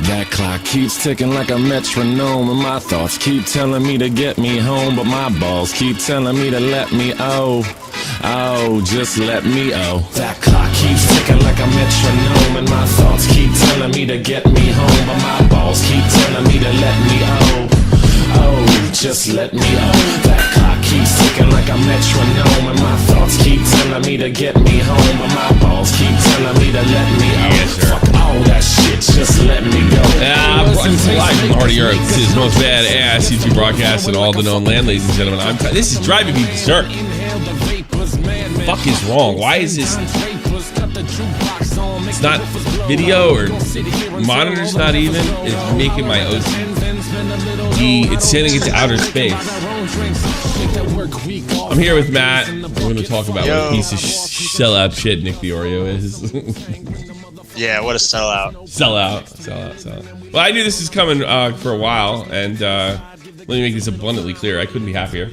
That clock keeps ticking like a metronome, and my thoughts keep telling me to get me home, but my balls keep telling me to let me just let me That clock keeps ticking like a metronome, and my thoughts keep telling me to get me home, but my balls keep telling me to let me just let me That clock keeps ticking like a metronome, and my thoughts keep telling me to get me home, but my balls keep telling me to let me Fuck all that shit, just let me go. Live from the heart of Europe, this is the most badass YouTube broadcast in all the known land, ladies and gentlemen. This is driving me berserk. What the fuck is wrong? Why is this? It's not video or monitor's not even. It's making my OCD. It's sending it to outer space. I'm here with Matt. We're going to talk about what a piece of sellout shit Nick DeOrio is. Yeah, what a sellout. Sellout. Well, I knew this was coming for a while, and let me make this abundantly clear. I couldn't be happier.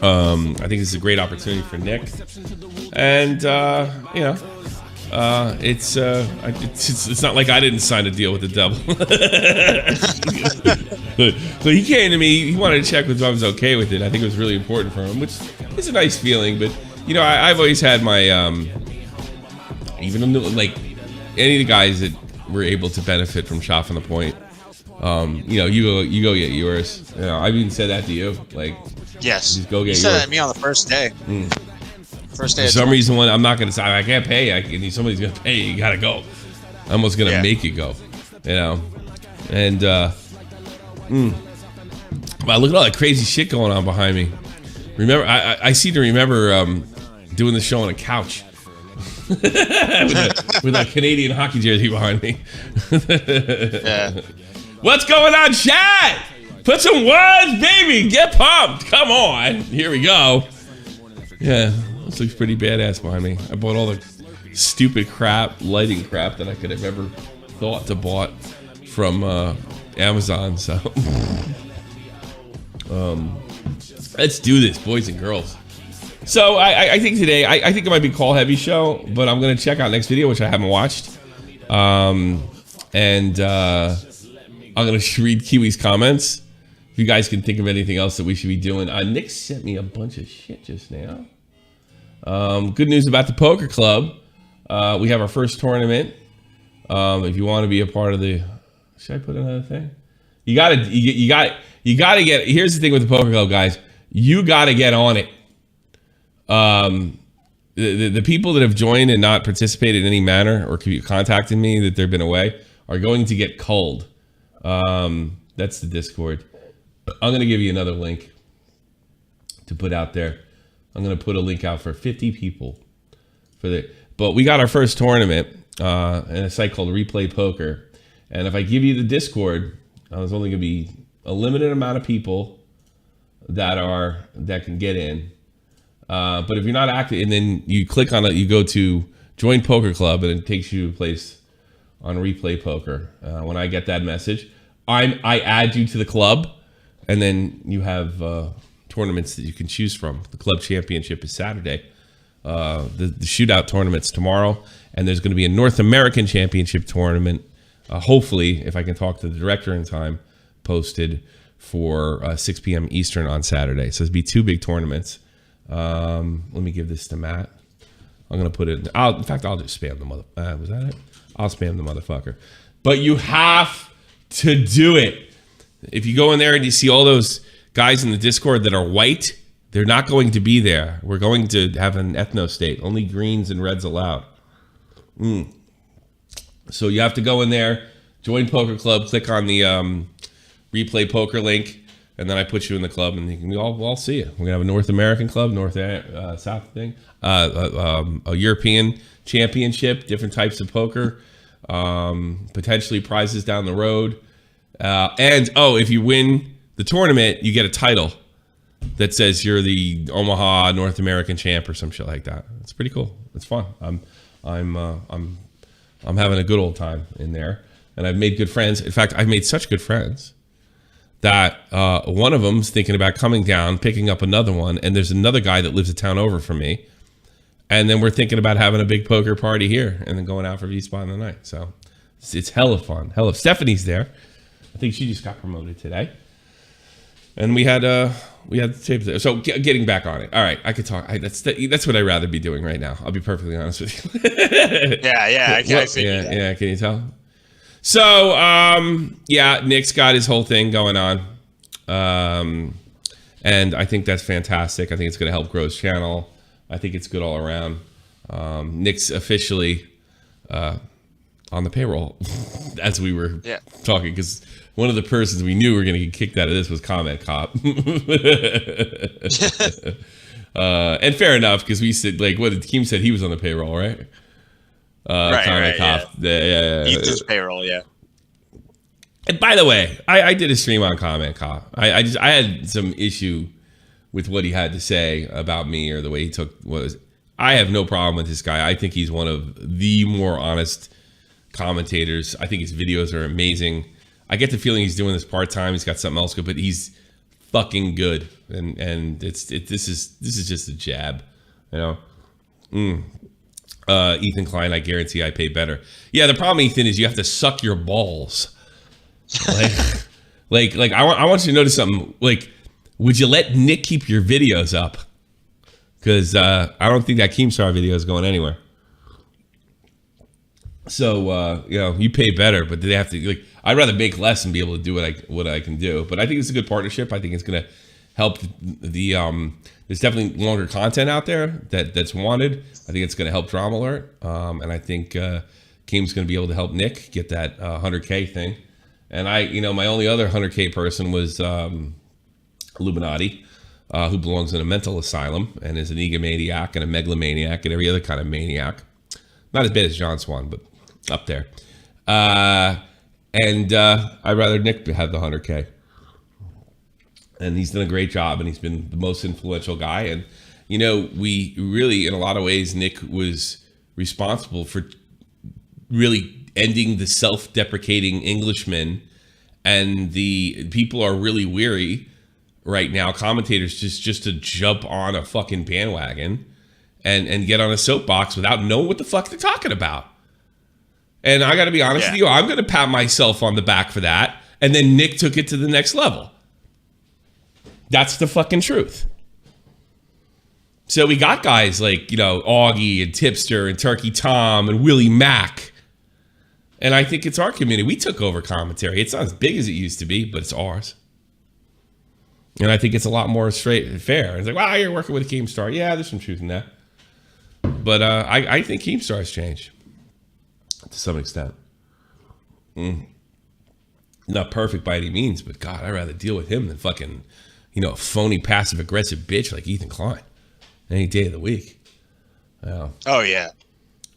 I think this is a great opportunity for Nick, and it's not like I didn't sign a deal with the devil. So he came to me. He wanted to check if I was okay with it. I think it was really important for him, which is a nice feeling. But I've always had my even like any of the guys that were able to benefit from Shot from the Point. You go get yours. I've even said that to you. Like, yes, just go get yours. You said that to me on the first day. First day. For some reason, when I'm not going to say I can't pay, somebody's going to pay. You got to go. I'm almost going to make you go. And wow, look at all that crazy shit going on behind me. Remember, I seem to remember doing the show on a couch with a Canadian hockey jersey behind me. Yeah. What's going on, chat? Put some words, baby. Get pumped. Come on. Here we go. Yeah, this looks pretty badass behind me. I bought all the stupid lighting crap that I could have ever thought to bought from Amazon. So let's do this, boys and girls. So I think today, I think it might be a call heavy show, but I'm going to check out next video, which I haven't watched. And I'm going to read Kiwi's comments. If you guys can think of anything else that we should be doing. Nick sent me a bunch of shit just now. Good news about the poker club. We have our first tournament. If you want to be a part of the, should I put another thing? You gotta get. Here's the thing with the poker club, guys. You gotta get on it. The people that have joined and not participated in any manner or contacted me that they've been away are going to get culled. That's the Discord. I'm gonna give you another link to put out there. I'm gonna put a link out for 50 people but we got our first tournament in a site called Replay Poker, and if I give you the Discord, there's only gonna be a limited amount of people that can get in. But if you're not active, and then you click on it, you go to Join Poker Club, and it takes you to a place on Replay Poker. When I get that message, I add you to the club, and then you have tournaments that you can choose from. The club championship is Saturday. The shootout tournament's tomorrow, and there's going to be a North American championship tournament. Hopefully, if I can talk to the director in time, posted for 6 p.m. Eastern on Saturday. So there'll be two big tournaments. Let me give this to Matt. I'm going to put it in fact, I'll just spam the mother. Was that it? I'll spam the motherfucker. But you have to do it. If you go in there and you see all those guys in the Discord that are white, they're not going to be there. We're going to have an ethno state. Only greens and reds allowed. So you have to go in there, join Poker Club, click on the Replay Poker link, and then I put you in the club, and we'll all see you. We're gonna have a North American club, South thing, a European championship, different types of poker, potentially prizes down the road, and if you win the tournament, you get a title that says you're the Omaha North American champ or some shit like that. It's pretty cool. It's fun. I'm having a good old time in there, and I've made good friends. In fact, I've made such good friends that one of them's thinking about coming down, picking up another one, and there's another guy that lives a town over from me, and then we're thinking about having a big poker party here and then going out for V-Spot in the night. So It's hella fun. Hella. Stephanie's there. I think she just got promoted today. And we had the tapes there. So getting back on it. All right, I could talk. That's what I'd rather be doing right now. I'll be perfectly honest with you. Yeah. I figured that. Yeah. Can you tell? So Nick's got his whole thing going on, and I think that's fantastic. I think it's going to help grow his channel. I think it's good all around. Nick's officially on the payroll as we were talking, because one of the persons we knew were going to get kicked out of this was Comment Cop. And fair enough, because we said, like, what did Keem said, he was on the payroll, right? Comment Cop. Yeah. Ethan's payroll, yeah. And by the way, I did a stream on Comment Cop. I had some issue with what he had to say about me, or the way he took was. I have no problem with this guy. I think he's one of the more honest commentators. I think his videos are amazing. I get the feeling he's doing this part-time. He's got something else good, but he's fucking good. And this is just a jab, you know. Ethan Klein, I guarantee I pay better. Yeah, the problem, Ethan, is you have to suck your balls. Like I want you to notice something. Like, would you let Nick keep your videos up? Because I don't think that Keemstar video is going anywhere. So you pay better, but they have to, like, I'd rather make less and be able to do what I can do. But I think it's a good partnership. I think it's gonna help the there's definitely longer content out there that's wanted. I think it's gonna help Drama Alert. And I think Keem's gonna be able to help Nick get that 100K thing. And my only other 100K person was Illuminati, who belongs in a mental asylum and is an egomaniac and a megalomaniac and every other kind of maniac. Not as bad as John Swan, but up there. And I'd rather Nick have the 100K. And he's done a great job, and he's been the most influential guy. And, we really, in a lot of ways, Nick was responsible for really ending the self-deprecating Englishman. And the people are really weary right now, commentators, just to jump on a fucking bandwagon and get on a soapbox without knowing what the fuck they're talking about. And I got to be honest with you, I'm going to pat myself on the back for that. And then Nick took it to the next level. That's the fucking truth. So we got guys like, Augie and Tipster and Turkey Tom and Willie Mack. And I think it's our community. We took over commentary. It's not as big as it used to be, but it's ours. And I think it's a lot more straight and fair. It's like, wow, you're working with Keemstar. Yeah, there's some truth in that. But I think Keemstar's changed to some extent. Not perfect by any means, but God, I'd rather deal with him than fucking, a phony passive-aggressive bitch like Ethan Klein any day of the week. Oh, yeah.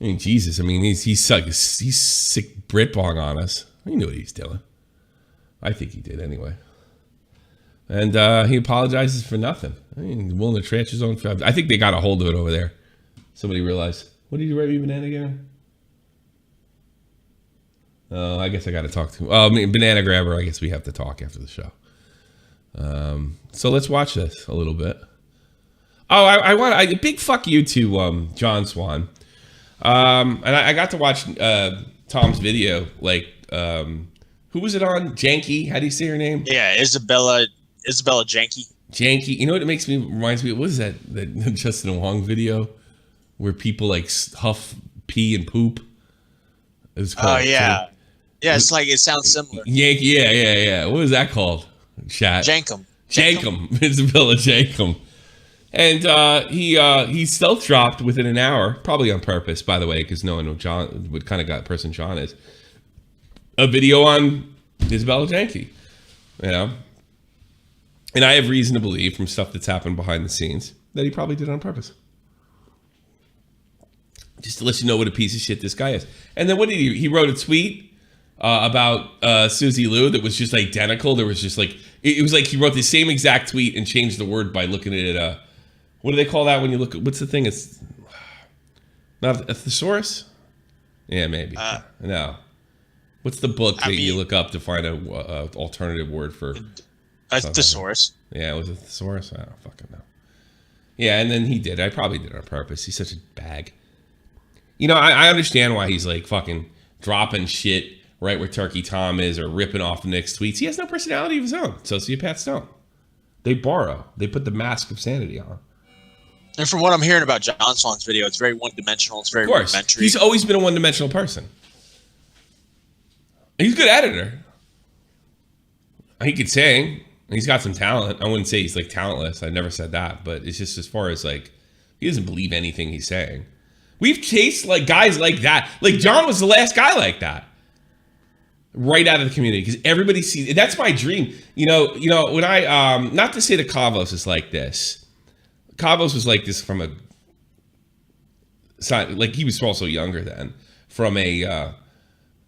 I mean, Jesus. I mean, he's sick Britbong on us. He knew what he's doing. I think he did anyway. And he apologizes for nothing. I mean, willing to trash his own family. I think they got a hold of it over there. Somebody realized. What did you write me, Banana again? Oh, I guess I got to talk to him. Oh, I mean, Banana Grabber, I guess we have to talk after the show. So let's watch this a little bit. Oh, I want a big fuck you to John Swan. And I got to watch Tom's video. Like, who was it on? Janky? How do you say her name? Yeah, Isabella Janky. Janky. You know what it reminds me of? What is that Justin Wong video where people like huff, pee, and poop? It was called. Oh yeah, yeah. It's like, it sounds similar. Yankee. Yeah. What was that called? Chat. Jankum. Isabella Jankum. And he stealth dropped within an hour, probably on purpose, by the way, because knowing what kind of person John is. A video on Isabella Janky, And I have reason to believe from stuff that's happened behind the scenes that he probably did it on purpose. Just to let you know what a piece of shit this guy is. And then what did he wrote a tweet about Susie Liu that was just identical. There was just like, it was like he wrote the same exact tweet and changed the word by looking at it. What do they call that when you look at, what's the thing? It's not a thesaurus? Yeah, maybe. No. What's the book that you look up to find a alternative word for a thesaurus? Yeah, was it a thesaurus? I don't fucking know. Yeah, and then he did. I probably did it on purpose. He's such a bag. I understand why he's like fucking dropping shit right where Turkey Tom is or ripping off the Nick's tweets. He has no personality of his own. Sociopaths don't. They borrow. They put the mask of sanity on. And from what I'm hearing about John Swan's video, it's very one-dimensional. It's very rudimentary. He's always been a one-dimensional person. He's a good editor. He could sing. He's got some talent. I wouldn't say he's like talentless. I never said that. But it's just as far as like, he doesn't believe anything he's saying. We've chased like guys like that. Like John was the last guy like that. Right out of the community. Because everybody sees, that's my dream. You know, when I, not to say that Kavos is like this. Kavos was like this from a, like he was also younger then. From a,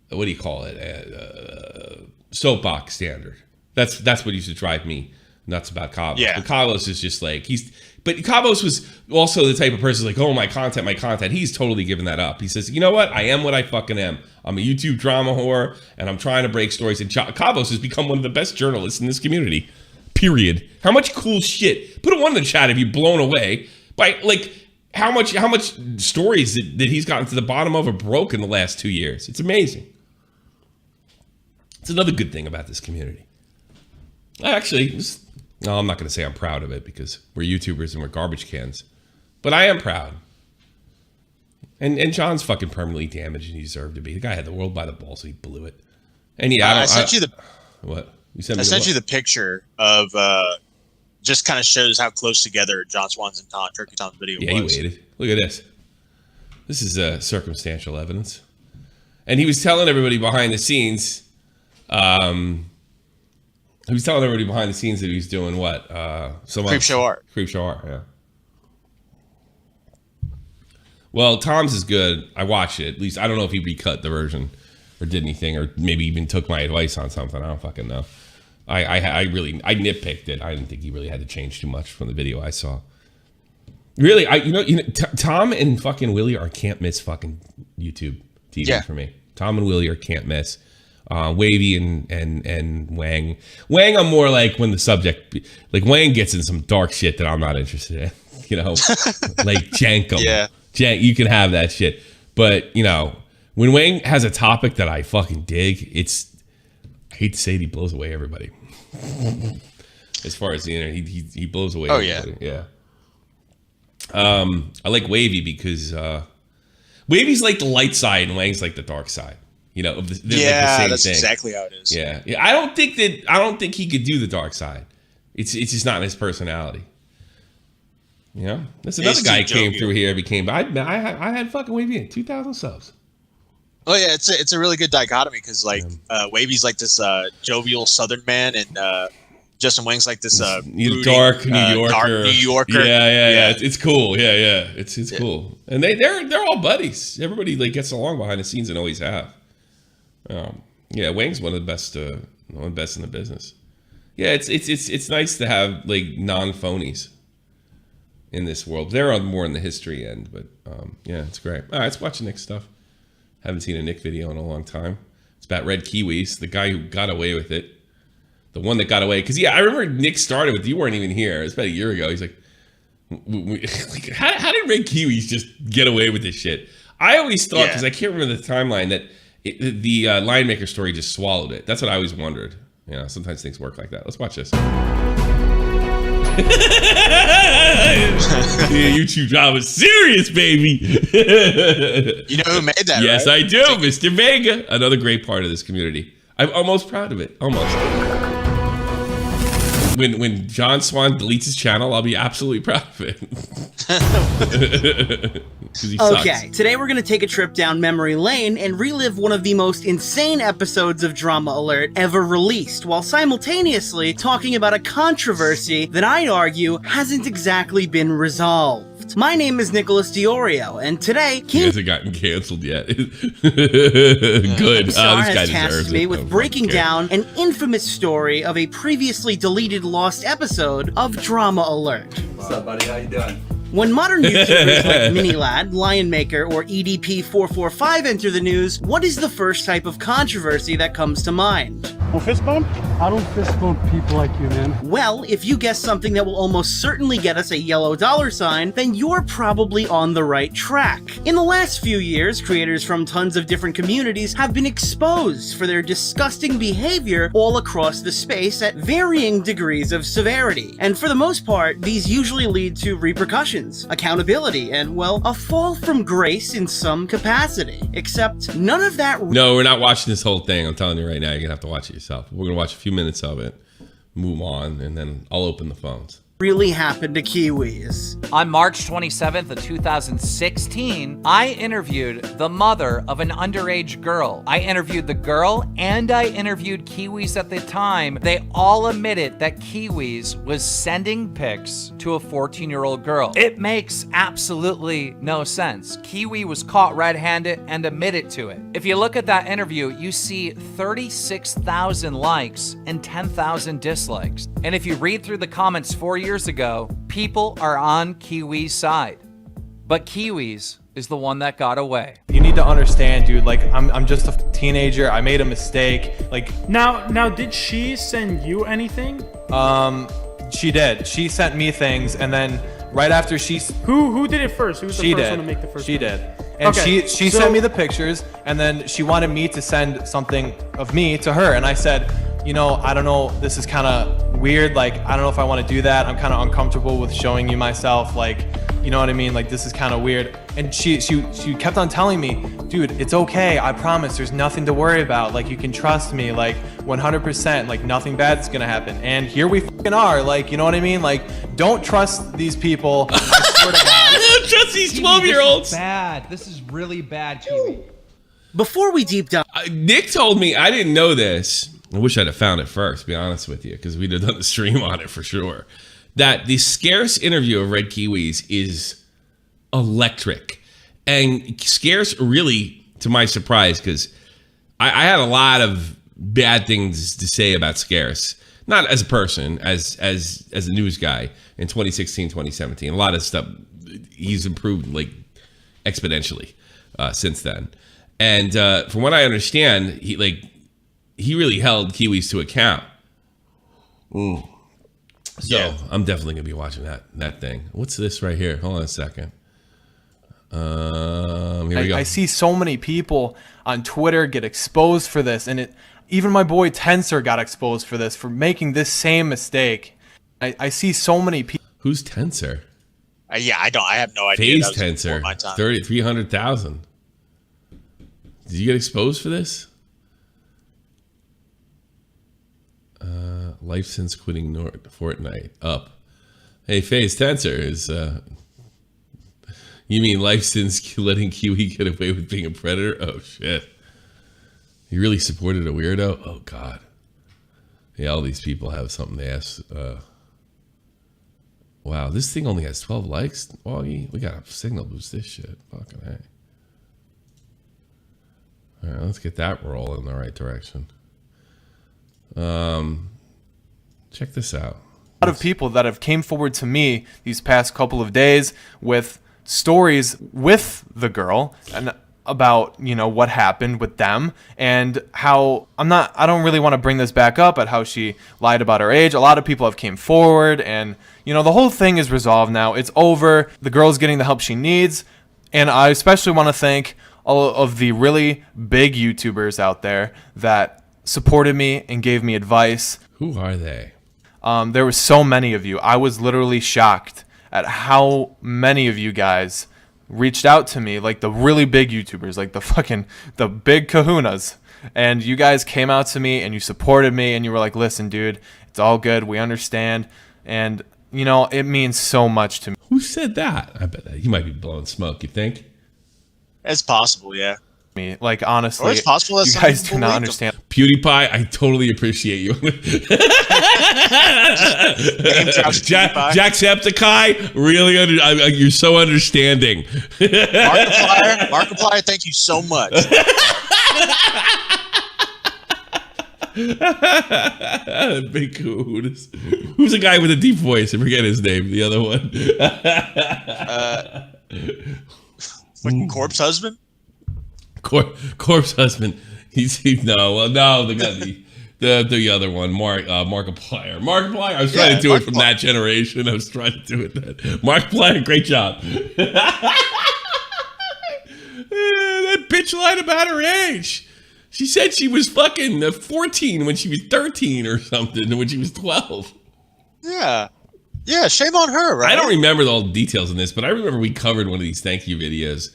what do you call it? A soapbox standard. That's what used to drive me nuts about Kavos. Yeah. But Kavos is just like, but Kavos was also the type of person like, oh, my content. He's totally given that up. He says, you know what? I am what I fucking am. I'm a YouTube drama whore, and I'm trying to break stories. And Kavos has become one of the best journalists in this community. Period. How much cool shit? Put a one in the chat if you're blown away by like how much stories that he's gotten to the bottom of or broke in the last 2 years. It's amazing. It's another good thing about this community. Actually, no, I'm not going to say I'm proud of it because we're YouTubers and we're garbage cans. But I am proud. And John's fucking permanently damaged and he deserved to be. The guy had the world by the balls and he blew it. And yeah, I sent you the what? You I sent you the picture of just kind of shows how close together John Swan's and Turkey Tom's video was. Yeah, he waited. Look at this. This is circumstantial evidence. And he was telling everybody behind the scenes. He was telling everybody behind the scenes that he was doing what? Creep show art. Creep show art, yeah. Well, Tom's is good. I watched it. At least I don't know if he recut the version or did anything, or maybe even took my advice on something. I don't fucking know. I nitpicked it. I didn't think he really had to change too much from the video I saw. Really, Tom and fucking Willie are can't miss fucking YouTube TV for me. Tom and Willie are can't miss. Wavy and Wang. Wang, I'm more like when the subject, like Wang gets in some dark shit that I'm not interested in. You know, like Jankum. Yeah. You can have that shit. But, you know, when Wang has a topic that I fucking dig, I hate to say it, he blows away everybody. As far as the internet, he blows away everybody. Yeah. I like Wavy because Wavy's like the light side and Wang's like the dark side. You know, like the same that's thing. Exactly how it is. Yeah. I don't think he could do the dark side. It's just not in his personality. You know, that's another guy came through here. I had fucking Wavy in 2,000 subs. Oh yeah, it's a really good dichotomy because like Wavy's like this jovial Southern man, and Justin Wang's like this brooding, dark New Yorker. Yeah. It's cool. Yeah. It's cool, and they're all buddies. Everybody like gets along behind the scenes and always have. Yeah, Wang's one of the best in the business. Yeah, it's nice to have like non-phonies in this world. They're on more in the history end, but yeah, it's great. All right, let's watch the Nick stuff. Haven't seen a Nick video in a long time. It's about Red Kiwiz, the guy who got away with it. The one that got away. Because, yeah, I remember Nick started with, you weren't even here. It was about a year ago. He's like, how did Red Kiwiz just get away with this shit? I always thought, because I can't remember the timeline, that the Lion Maker story just swallowed it. That's what I always wondered. You know, sometimes things work like that. Let's watch this. Yeah, YouTube drama is serious, baby. You know who made that? Yes, right? I do, Mr. Vega. Another great part of this community. I'm almost proud of it. Almost. When John Swan deletes his channel, I'll be absolutely proud of it. Okay, today we're going to take a trip down memory lane and relive one of the most insane episodes of Drama Alert ever released, while simultaneously talking about a controversy that I'd argue hasn't exactly been resolved. My name is Nicholas DeOrio, and today he hasn't gotten canceled yet. Good. Keemstar has tasked me with breaking down an infamous story of a previously deleted lost episode of Drama Alert. What's up, buddy? How you doing? When modern YouTubers like Minilad, Lion Maker, or EDP445 enter the news, what is the first type of controversy that comes to mind? Well, fist bump? I don't fist bump people like you, man. Well, if you guess something that will almost certainly get us a yellow $sign, then you're probably on the right track. In the last few years, creators from tons of different communities have been exposed for their disgusting behavior all across the space at varying degrees of severity. And for the most part, these usually lead to repercussions, accountability, and, well, a fall from grace in some capacity. Except none of that. No, we're not watching this whole thing. I'm telling you right now, you're gonna have to watch it yourself. We're gonna watch a few minutes of it, move on, and then I'll open the phones. Really happened to Kiwiz. On March 27th of 2016, I interviewed the mother of an underage girl. I interviewed the girl and I interviewed Kiwiz at the time. They all admitted that Kiwiz was sending pics to a 14-year-old girl. It makes absolutely no sense. Kiwi was caught red-handed and admitted to it. If you look at that interview, you see 36,000 likes and 10,000 dislikes. And if you read through the comments 4 years ago, people are on Kiwi's side. But Kiwiz is the one that got away. You need to understand, dude, like I'm just a teenager. I made a mistake. Like Now did she send you anything? she did. She sent me things, and then right after Who did it first? Who was the she first did. one to make the first She one? did. And Okay, she so- sent me the pictures, and then she wanted me to send something of me to her, and I said, you know, I don't know, this is kind of weird, like I don't know if I want to do that. I'm kind of uncomfortable with showing you myself, like, you know what I mean, like this is kind of weird. And she kept on telling me, dude, it's okay, I promise, there's nothing to worry about, like you can trust me, like 100%, like nothing bad's gonna happen. And here we fucking are, like, you know what I mean, like don't trust these people. I swear to God. Don't trust these 12-year-olds. Bad. This is really bad, Kiwi. Before we deep dive, Nick told me, I didn't know this. I wish I'd have found it first, to be honest with you, because we'd have done the stream on it for sure. That the scarce interview of Red Kiwiz is electric. And scarce really, to my surprise, because I had a lot of bad things to say about scarce. Not as a person, as a news guy in 2016, 2017. A lot of stuff, he's improved like exponentially since then. And from what I understand, he really held Kiwiz to account. So Yeah. I'm definitely gonna be watching that thing. What's this right here? Hold on a second. Here we go. I see so many people on Twitter get exposed for this, and even my boy Tensor got exposed for this, for making this same mistake. I see so many people. Who's Tensor? Yeah, I have no idea. Phase That was before Tensor. my time. 300,000. Did you get exposed for this? Life since quitting Fortnite up. Hey, Phase Tensor is. You mean life since letting Kiwi get away with being a predator? Oh shit! You really supported a weirdo? Oh god. Yeah, all these people have something to ask. Wow, this thing only has 12 likes. Woggy, we gotta signal boost this shit. Fucking hey. All right, let's get that roll in the right direction. Check this out. A lot of people that have came forward to me these past couple of days with stories with the girl and about, you know, what happened with them and how I don't really want to bring this back up at how she lied about her age. A lot of people have came forward and, you know, the whole thing is resolved now. It's over. The girl's getting the help she needs. And I especially want to thank all of the really big YouTubers out there that supported me and gave me advice. Who are they? There were so many of you. I was literally shocked at how many of you guys reached out to me, like the really big YouTubers, like the big kahunas. And you guys came out to me and you supported me and you were like, listen, dude, it's all good. We understand. And, you know, it means so much to me. Who said that? I bet that he might be blowing smoke, you think? It's possible, yeah. Like, honestly, Or it's possible that you some guys people do not believe understand. PewDiePie, I totally appreciate you. Jacksepticeye, really, you're so understanding. Markiplier, thank you so much. Big Kahoots. Who's the guy with the deep voice? I forget his name. The other one. Fucking corpse husband. Corpse husband. The The other one, Markiplier. Markiplier. I was trying to do it from that generation. I was trying to do it then. Markiplier, great job. That bitch lied about her age. She said she was fucking 14 when she was 13 or something, when she was 12. Yeah. Yeah, shame on her, right? I don't remember all the details in this, but I remember we covered one of these thank you videos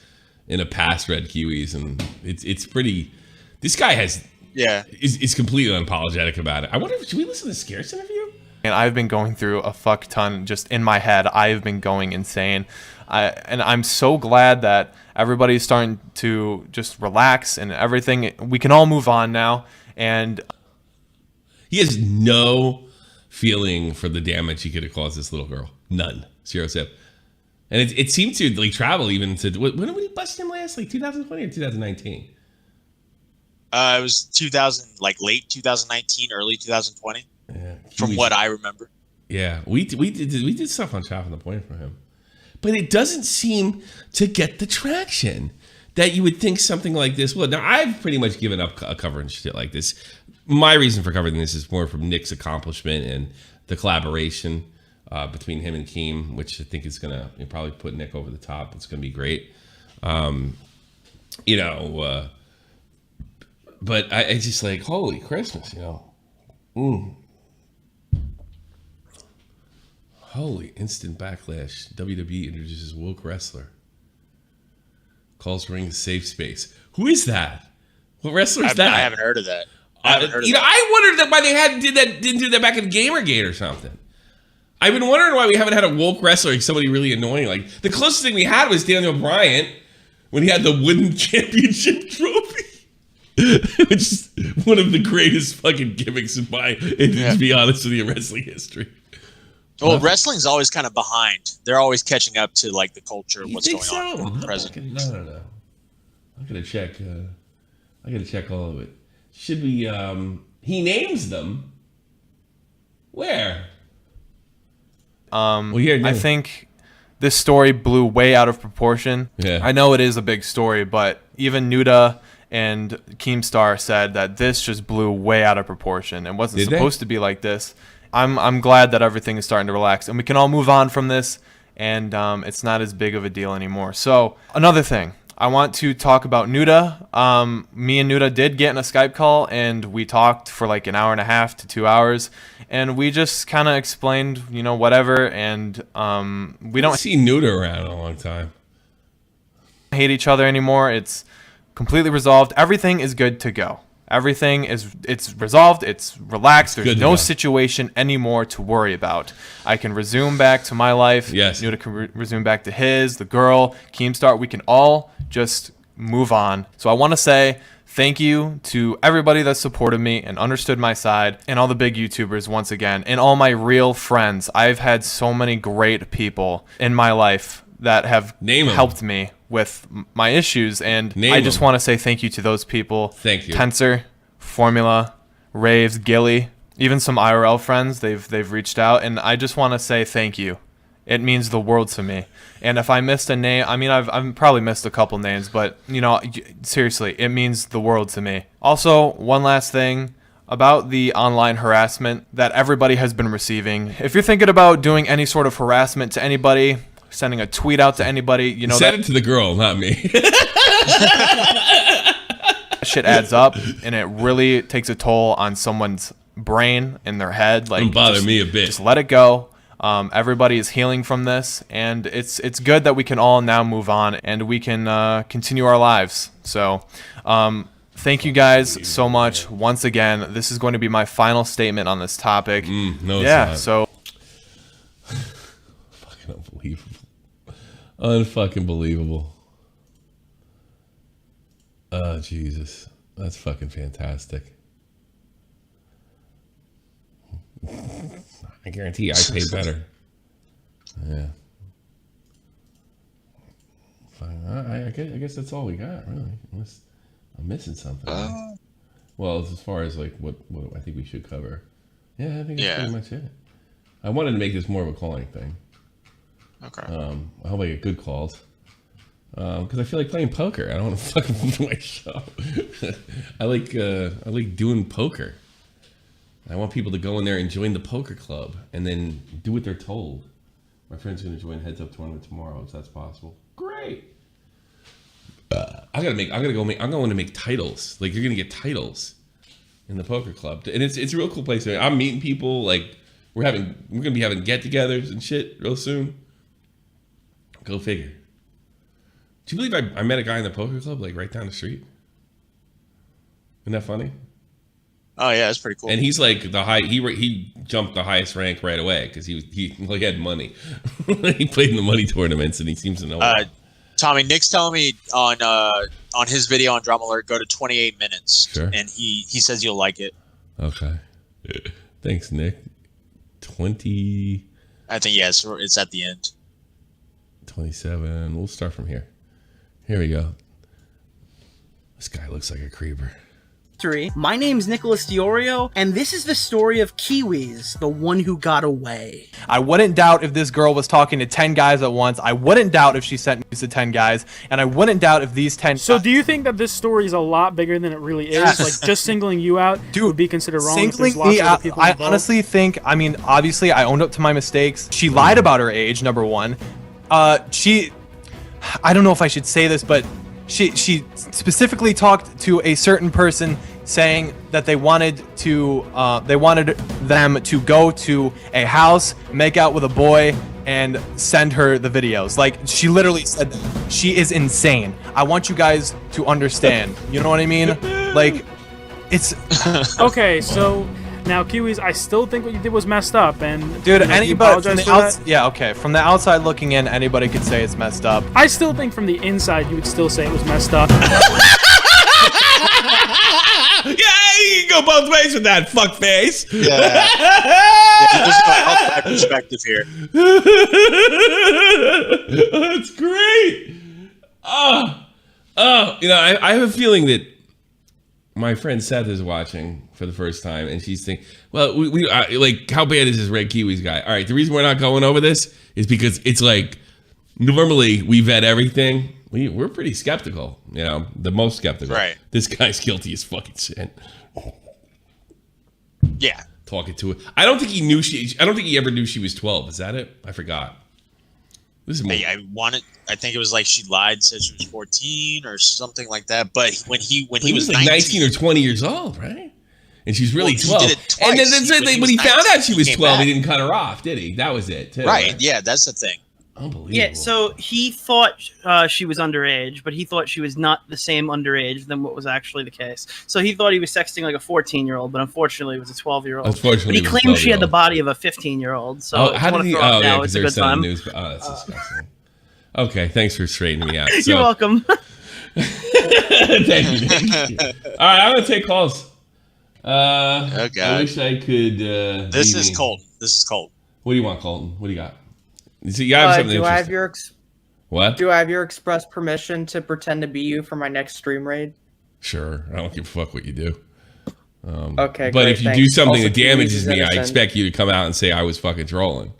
in a past Red Kiwis, and it's pretty. This guy is completely unapologetic about it. I wonder, should we listen to Scare's interview? And I've been going through a fuck ton just in my head. I've been going insane. And I'm so glad that everybody's starting to just relax and everything. We can all move on now. And he has no feeling for the damage he could have caused this little girl. None. Zero zip. And it seemed to like travel even to, when did we bust him last? Like 2020 or 2019? It was 2000, like late 2019, early 2020. Yeah, from what I remember. Yeah, we did stuff on Chopping the Point for him, but it doesn't seem to get the traction that you would think something like this would. Now, I've pretty much given up covering shit like this. My reason for covering this is more from Nick's accomplishment and the collaboration between him and Keem, which I think is gonna probably put Nick over the top. It's gonna be great, but I just like, holy Christmas, Holy instant backlash. WWE introduces woke wrestler. Calls ring a safe space. Who is that? What wrestler is that? I haven't heard of that. I wondered why they didn't do that back in Gamergate or something. I've been wondering why we haven't had a woke wrestler, like somebody really annoying. Like the closest thing we had was Daniel Bryan when he had the wooden championship trophy. Which is one of the greatest fucking gimmicks to be honest with you, wrestling history. Well, wrestling's always kind of behind. They're always catching up to like the culture and what's going on present. No. I gotta check all of it. Should we? He names them. Where? I think this story blew way out of proportion. Yeah. I know it is a big story, but even Nuda and Keemstar said that this just blew way out of proportion and wasn't supposed to be like this. I'm glad that everything is starting to relax and we can all move on from this, and it's not as big of a deal anymore. So another thing, I want to talk about Nuda. Me and Nuda did get in a Skype call and we talked for like an hour and a half to 2 hours, and we just kind of explained, whatever, and we don't see Nuda around in a long time. Hate each other anymore. It's completely resolved. Everything is good to go. Everything it's resolved. It's relaxed. There's no situation anymore to worry about. I can resume back to my life. Yes. Nuda can resume back to his, the girl, Keemstar. We can all just move on. So I want to say thank you to everybody that supported me and understood my side, and all the big YouTubers once again, and all my real friends. I've had so many great people in my life that have helped me with my issues, and I just want to say thank you to those people. Thank you. Tensor, Formula, Raves, Gilly, even some IRL friends, they've reached out, and I just want to say thank you. It means the world to me. And if I missed a name, I mean, I've probably missed a couple names, but seriously, it means the world to me. Also, one last thing about the online harassment that everybody has been receiving. If you're thinking about doing any sort of harassment to anybody, sending a tweet out to anybody, send it to the girl, not me. Shit adds up, and it really takes a toll on someone's brain and their head. Like, don't bother me a bit. Just let it go. Everybody is healing from this, and it's good that we can all now move on and we can continue our lives. So thank you guys so much once again. This is going to be my final statement on this topic. It's not. So fucking unbelievable. Unfucking believable. Oh, Jesus. That's fucking fantastic. I guarantee I paid better. Yeah. Fine. I guess that's all we got, really. Unless I'm missing something. Right? Well, as far as like what I think we should cover. Yeah, I think that's pretty much it. I wanted to make this more of a calling thing. Okay. I hope I get good calls. Because I feel like playing poker. I don't want to fucking do my show. I like doing poker. I want people to go in there and join the poker club and then do what they're told. My friend's going to join Heads Up Tournament tomorrow, if that's possible. Great. I'm going to make titles. Like, you're going to get titles in the poker club. And it's a real cool place. I'm meeting people. Like, we're going to be having get-togethers and shit real soon. Go figure. Do you believe I met a guy in the poker club, like, right down the street? Isn't that funny? Oh yeah, that's pretty cool. And he's like he jumped the highest rank right away because he had money. He played in the money tournaments and he seems to know. Tommy, Nick's telling me on his video on Drama Alert, go to 28 minutes. Sure. And he says you'll like it. Okay. Thanks, Nick. 20. I think yes, it's at the end. 27. We'll start from here. Here we go. This guy looks like a creeper. My name's Nicholas DeOrio, and this is the story of Kiwiz, the one who got away. I wouldn't doubt if this girl was talking to 10 guys at once. I wouldn't doubt if she sent news to 10 guys, and I wouldn't doubt if these 10 So do you think that this story is a lot bigger than it really is? Yes. Like, just singling you out would be considered wrong if there's Singling lots me of other out, people I involved? honestly think, I mean, obviously I owned up to my mistakes. She lied about her age, number one. I don't know if I should say this, but she specifically talked to a certain person saying that they wanted them to go to a house, make out with a boy, and send her the videos. Like, she literally said that. She is insane. I want you guys to understand. You know what I mean? Like, it's Okay, so now Kiwiz, I still think what you did was messed up, and dude. you know, you Anybody from apologize the for that? yeah, okay. From the outside looking in, anybody could say it's messed up. I still think from the inside you would still say it was messed up. Yeah, you can go both ways with that fuckface. Yeah. There's no outside perspective here. That's great. You know, I have a feeling that my friend Seth is watching for the first time, and she's thinking, well, we like, how bad is this Red Kiwis guy? All right, the reason we're not going over this is because it's like, normally we vet everything. We're pretty skeptical, you know, the most skeptical. Right. This guy's guilty as fucking sin. Yeah. Talking to her. I don't think he ever knew she was 12. Is that it? I forgot. This is more. I think it was like she lied, said she was 14 or something like that. But when he was like 19 or 20 years old, right? And she's really 12. He did it twice. And then when he found out she was 12, he back. didn't cut her off, did he? That was it, too. Right. Yeah, that's the thing. Unbelievable. Yeah, so he thought she was underage, but he thought she was not the same underage than what was actually the case. So he thought he was sexting like a 14-year-old, but unfortunately it was a 12-year-old. Unfortunately, but he claimed she had the body of a 15-year-old. So how did he? Oh, yeah, because it's a they were good sending time. news. Oh, that's disgusting. Okay, thanks for straightening me out. So, You're welcome. Thank you. All right, I'm gonna take calls. Oh, God. I wish I could. This is Colton. What do you want, Colton? What do you got? So you have something do I have interesting. your What? Do I have your express permission to pretend to be you for my next stream raid? Sure. I don't give a fuck what you do. Okay, but great, if you do thanks. something Also, that damages Kiwiz is me, I innocent. expect you to come out and say I was fucking trolling.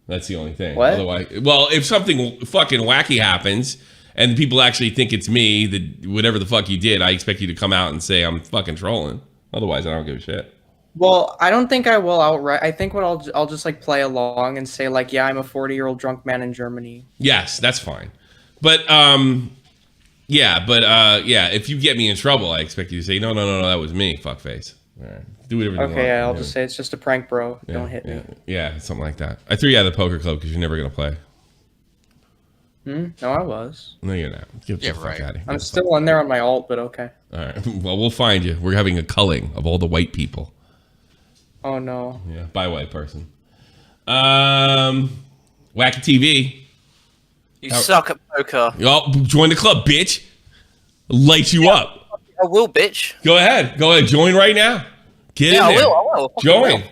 That's the only thing. What? Otherwise, well, if something fucking wacky happens and people actually think it's me, that whatever the fuck you did, I expect you to come out and say I'm fucking trolling. Otherwise, I don't give a shit. Well, I don't think I will outright. I think what I'll just like play along and say like, yeah, I'm a 40-year-old drunk man in Germany. Yes, that's fine. But yeah, if you get me in trouble, I expect you to say no, that was me, fuckface. All right. Do whatever you want. Okay, I'll just say it's just a prank, bro. Don't hit me. Yeah, something like that. I threw you out of the poker club because you're never gonna play. No, I was. No, you're not. Get the fuck right. out of here. I'm still in there on my alt, but okay. All right. Well, we'll find you. We're having a culling of all the white people. Oh no. Yeah, by white person. WackyTV. You suck at poker. Y'all join the club, bitch. Light you up. I will, bitch. Go ahead. Join right now. Get in I there. will. Join.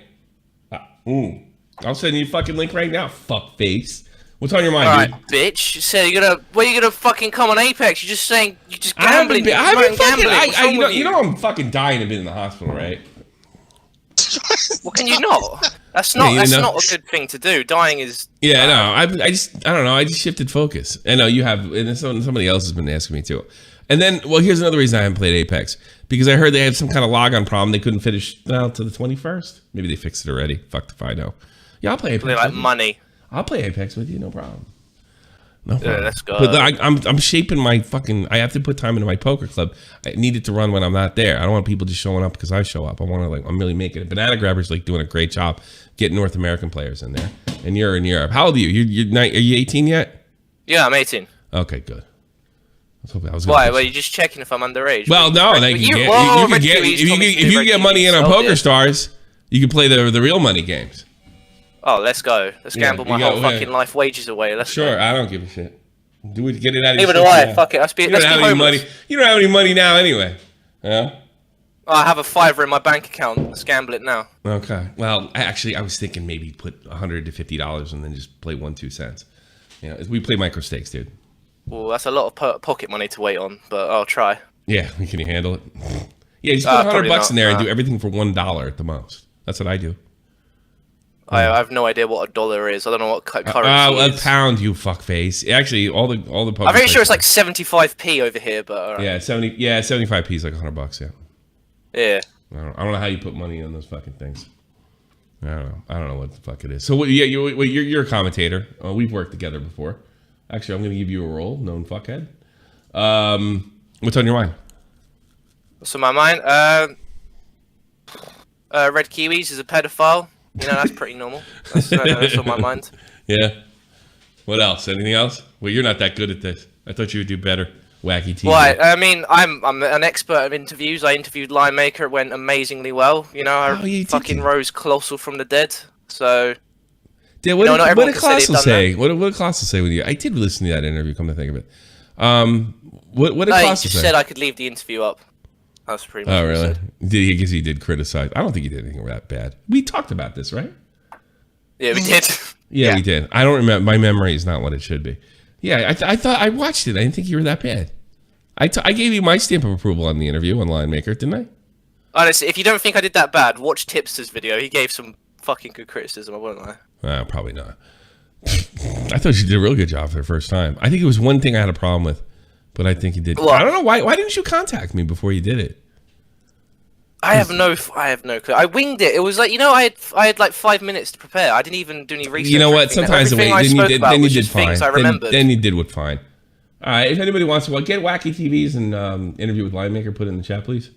I'll send you a fucking link right now. Fuck face. What's on your mind, All right, dude? bitch. You said where you gonna fucking come on Apex? You're just saying you're just I haven't gambling. been, I haven't fucking. Gambling. What's wrong with You know I'm fucking dying to be in the hospital, right? Well, can you not? That's not. That's not a good thing to do. Dying is. Yeah, no. I don't know. I just shifted focus. I know you have, and somebody else has been asking me too. And then, well, here's another reason I haven't played Apex, Because I heard they had some kind of logon problem. They couldn't finish to the 21st. Maybe they fixed it already. Fuck if I know. Yeah, I'll play Apex. They like money. I'll play Apex with you, no problem. No Yeah, problem. let's go. But I'm shaping my fucking. I have to put time into my poker club. I need it to run when I'm not there. I don't want people just showing up because I show up. I want to like. I'm really making it. Banana Grabber's like doing a great job getting North American players in there. And you're in Europe. How old are you? Are you 18 yet? Yeah, I'm 18. Okay, good. Why? Well, you're just checking if I'm underage. Well, no, if you get money in on Poker Stars, you can play the real money games. Oh, let's go. Let's gamble my whole fucking life wages away. Let's go. Sure, I don't give a shit. Do it, get it out of Neither your do I. now. Fuck it. Let's be homeless. You don't have any money now anyway. Yeah? Oh, I have a $5 in my bank account. Let's gamble it now. Okay. Well, actually, I was thinking maybe put $100 to $50 and then just play 1-2 cents. You know, we play micro stakes, dude. Well, that's a lot of pocket money to wait on, but I'll try. Yeah, can you handle it? Yeah, just put $100 in there and do everything for $1 at the most. That's what I do. I have no idea what $1 is. I don't know what currency is. A pound, you fuckface. Actually, all the poker. I'm pretty sure it's like 75p over here, but all right. Yeah, 75p is like $100. Yeah. Yeah. I don't know how you put money on those fucking things. I don't know what the fuck it is. So yeah, you're a commentator. We've worked together before. Actually, I'm going to give you a role, known fuckhead. What's on your mind? What's on my mind? Red Kiwiz is a pedophile. You know, that's pretty normal. That's on my mind. Yeah. What else? Anything else? Well, you're not that good at this. I thought you would do better. WackyTV. Well, I mean, I'm an expert of interviews. I interviewed Line-Maker. It went amazingly well. You know, I fucking rose colossal from the dead. So... Yeah, what did Colossal say? What did Colossal say with you? I did listen to that interview, come to think of it. What did Colossal say? He just said I could leave the interview up. That's pretty much what really? He guess he did criticize. I don't think he did anything that bad. We talked about this, right? Yeah, we did. Yeah, we did. I don't remember. My memory is not what it should be. Yeah, I thought I watched it. I didn't think you were that bad. I gave you my stamp of approval on the interview on Line-Maker, didn't I? Honestly, if you don't think I did that bad, watch Tipster's video. He gave some fucking good criticism, I won't lie. Probably not. I thought you did a real good job for the first time. I think it was one thing I had a problem with, but I think you did. Well, I don't know why. Why didn't you contact me before you did it? I have no clue. I winged it. It was like, you know, I had like 5 minutes to prepare. I didn't even do any research. You know what? Sometimes then you did fine. I remembered. Then you did what fine. All right. If anybody wants to, get WackyTVs and interview with Line-Maker, put it in the chat, please.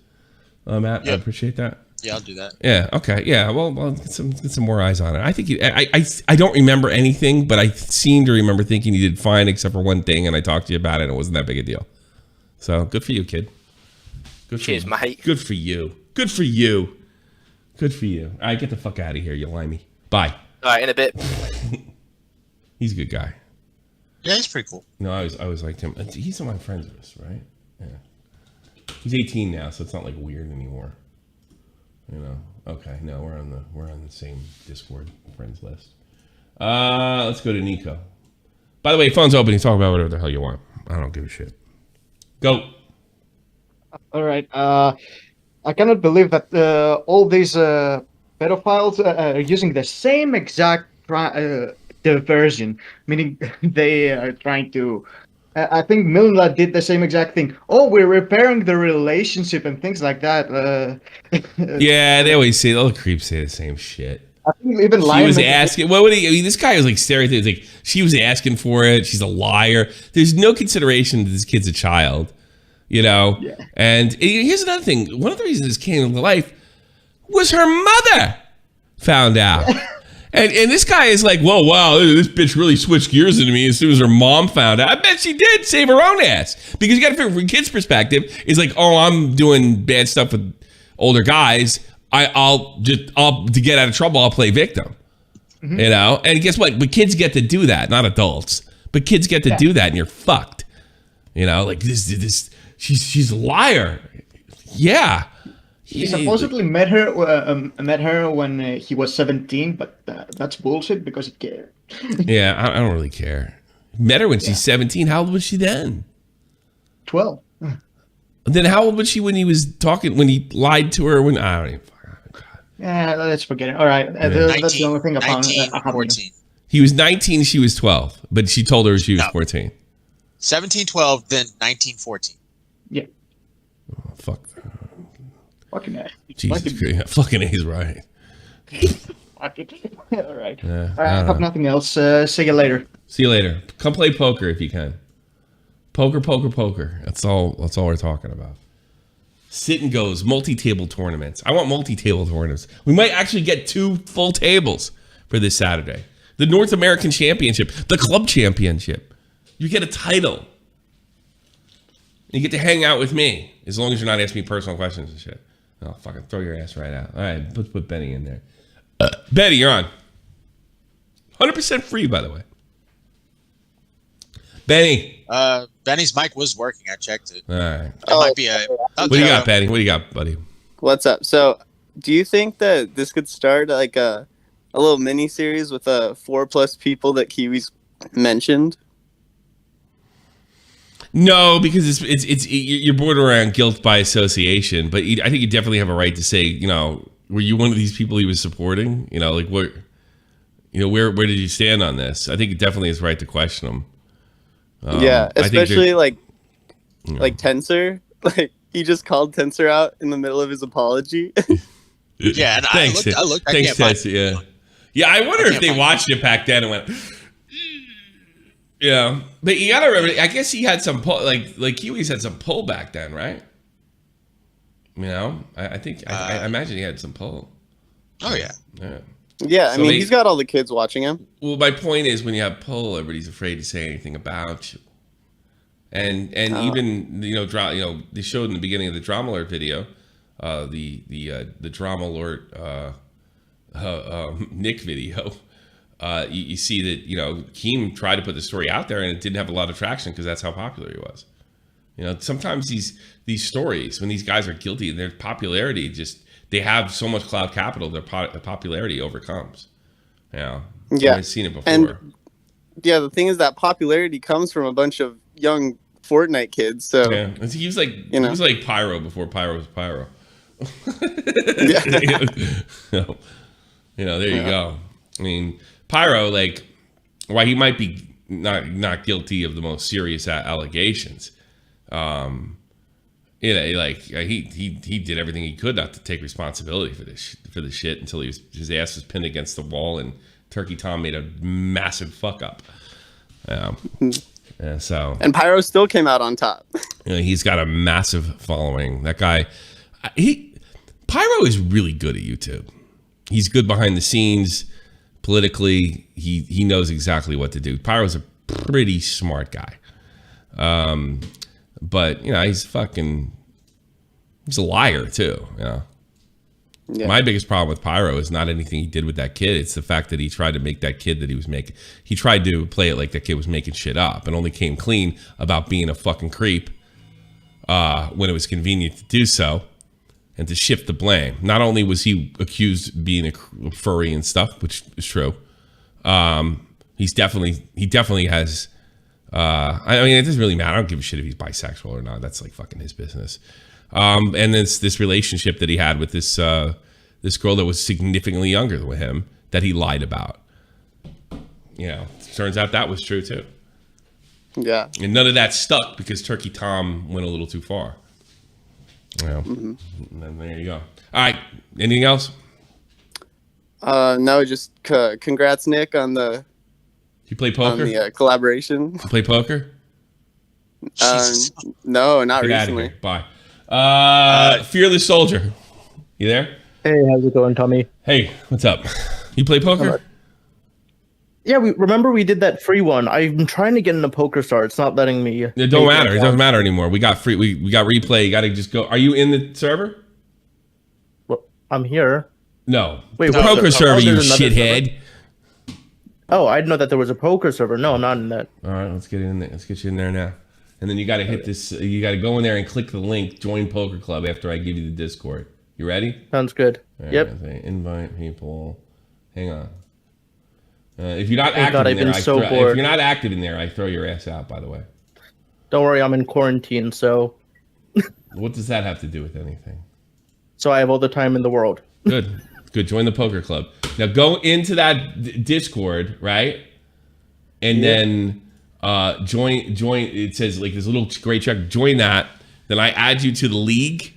Matt, I appreciate that. Yeah, I'll do that. Yeah. Okay. Yeah. Well, get some more eyes on it. I think I don't remember anything, but I seem to remember thinking you did fine except for one thing, and I talked to you about it, and it wasn't that big a deal. So good for you, kid. Cheers, mate. Good for you. Good for you. Good for you. All right, get the fuck out of here, you limey. Bye. All right, in a bit. He's a good guy. Yeah, he's pretty cool. No, I always liked him. He's on my friends list, right? Yeah. He's 18 now, so it's not like weird anymore. You know. Okay, no, we're on the same Discord friends list. Let's go to Nico. By the way, phone's open. You talk about whatever the hell you want. I don't give a shit. Go. All right. I cannot believe that all these pedophiles are using the same exact diversion, meaning they are trying to. I think Milna did the same exact thing. Oh, we're repairing the relationship and things like that. Yeah, they always say, all the creeps say the same shit. I think even she was asking. What would he? I mean, this guy was like stereotypes. Like she was asking for it. She's a liar. There's no consideration that this kid's a child. You know. Yeah. And here's another thing. One of the reasons this came into life was her mother found out. And this guy is like, whoa, wow, this bitch really switched gears into me as soon as her mom found out. I bet she did save her own ass. Because you got to figure from a kid's perspective, it's like, oh, I'm doing bad stuff with older guys. I'll to get out of trouble, I'll play victim. Mm-hmm. You know? And guess what? But kids get to do that, not adults. But kids get to do that, and you're fucked. You know, like this she's a liar. Yeah. He supposedly met her when he was 17, but that's bullshit because he cared. Yeah, I don't really care. Met her when she's 17. How old was she then? 12. Then how old was she when he was talking? When he lied to her? When I don't even. God. Yeah, let's forget it. All right, 19, that's the only thing upon 14. He was 19. She was 12, but she told her she was 14. 17, 12, then 19, 14. Yeah. Oh, fuck. Fucking A. Jesus Christ. Fucking A's right. Fuck it. All right. Yeah, I have nothing else. See you later. See you later. Come play poker if you can. Poker. That's all we're talking about. Sit and goes, multi-table tournaments. I want multi-table tournaments. We might actually get 2 full tables for this Saturday. The North American Championship, the Club Championship. You get a title. You get to hang out with me, as long as you're not asking me personal questions and shit. I'll fucking throw your ass right out. All right, let's put Benny in there. Betty, you're on. 100% free, by the way. Benny. Benny's mic was working. I checked it. All right. It might be a. What do you got, Benny? What do you got, buddy? What's up? So, do you think that this could start like a little mini series with 4+ people that Kiwiz mentioned? No, because it's you're borderline guilt by association. But I think you definitely have a right to say, were you one of these people he was supporting? Like what, where did you stand on this? I think it definitely is right to question him. Yeah, especially like Tensor. Like he just called Tensor out in the middle of his apology. Yeah, and Thanks, I looked. Thanks, Tensor. Yeah. I wonder if they watched it back then and went. Yeah, but you gotta remember. I guess he had some pull, like Kiwiz had some pull back then, right? I think I imagine he had some pull. Oh yeah. Yeah, I mean he's got all the kids watching him. Well, my point is, when you have pull, everybody's afraid to say anything about you. And even they showed in the beginning of the Drama Alert video, the Drama Alert Nick video. You see that Keem tried to put the story out there and it didn't have a lot of traction because that's how popular he was. Sometimes these stories, when these guys are guilty, their popularity they have so much cloud capital, their popularity overcomes. Yeah, I've seen it before. And yeah, the thing is that popularity comes from a bunch of young Fortnite kids. So yeah, he was like he was like Pyro before Pyro was Pyro. There you go. I mean, Pyro, while he might be not guilty of the most serious allegations, he did everything he could not to take responsibility for this shit until his ass was pinned against the wall and Turkey Tom made a massive fuck up. And Pyro still came out on top. He's got a massive following. That guy, Pyro is really good at YouTube. He's good behind the scenes. Politically, he knows exactly what to do. Pyro's a pretty smart guy. But he's a liar too. Yeah. My biggest problem with Pyro is not anything he did with that kid. It's the fact that he tried to make that kid that he was making. He tried to play it like that kid was making shit up and only came clean about being a fucking creep when it was convenient to do so. And to shift the blame. Not only was he accused of being a furry and stuff, which is true, he definitely has. I mean, it doesn't really matter. I don't give a shit if he's bisexual or not. That's like fucking his business. And this relationship that he had with this girl that was significantly younger than him that he lied about. Turns out that was true too. Yeah. And none of that stuck because Turkey Tom went a little too far. And then there you go. All right. Anything else? No, just congrats, Nick, on the. You play poker? On the collaboration. You play poker? No, not Get recently. Out of here. Bye. Fearless Soldier. You there? Hey, how's it going, Tommy? Hey, what's up? You play poker? Yeah, remember we did that free one. I'm trying to get into PokerStar. It's not letting me. It don't matter. It doesn't matter anymore. We got free. We got replay. You got to just go. Are you in the server? Well, I'm here. No. Wait, the poker server, you shithead. Server? Oh, I didn't know that there was a poker server. No, not in that. All right, let's get in there. Let's get you in there now. And then you got to hit this. You got to go in there and click the link. Join Poker Club after I give you the Discord. You ready? Sounds good. Right, yep. Invite people. Hang on. If you're not active in there, if you're not active in there, I throw your ass out. By the way. Don't worry, I'm in quarantine, so. What does that have to do with anything? So I have all the time in the world. Good. Join the Poker Club. Now go into that Discord, right? And then join. It says like this little gray check. Join that. Then I add you to the league,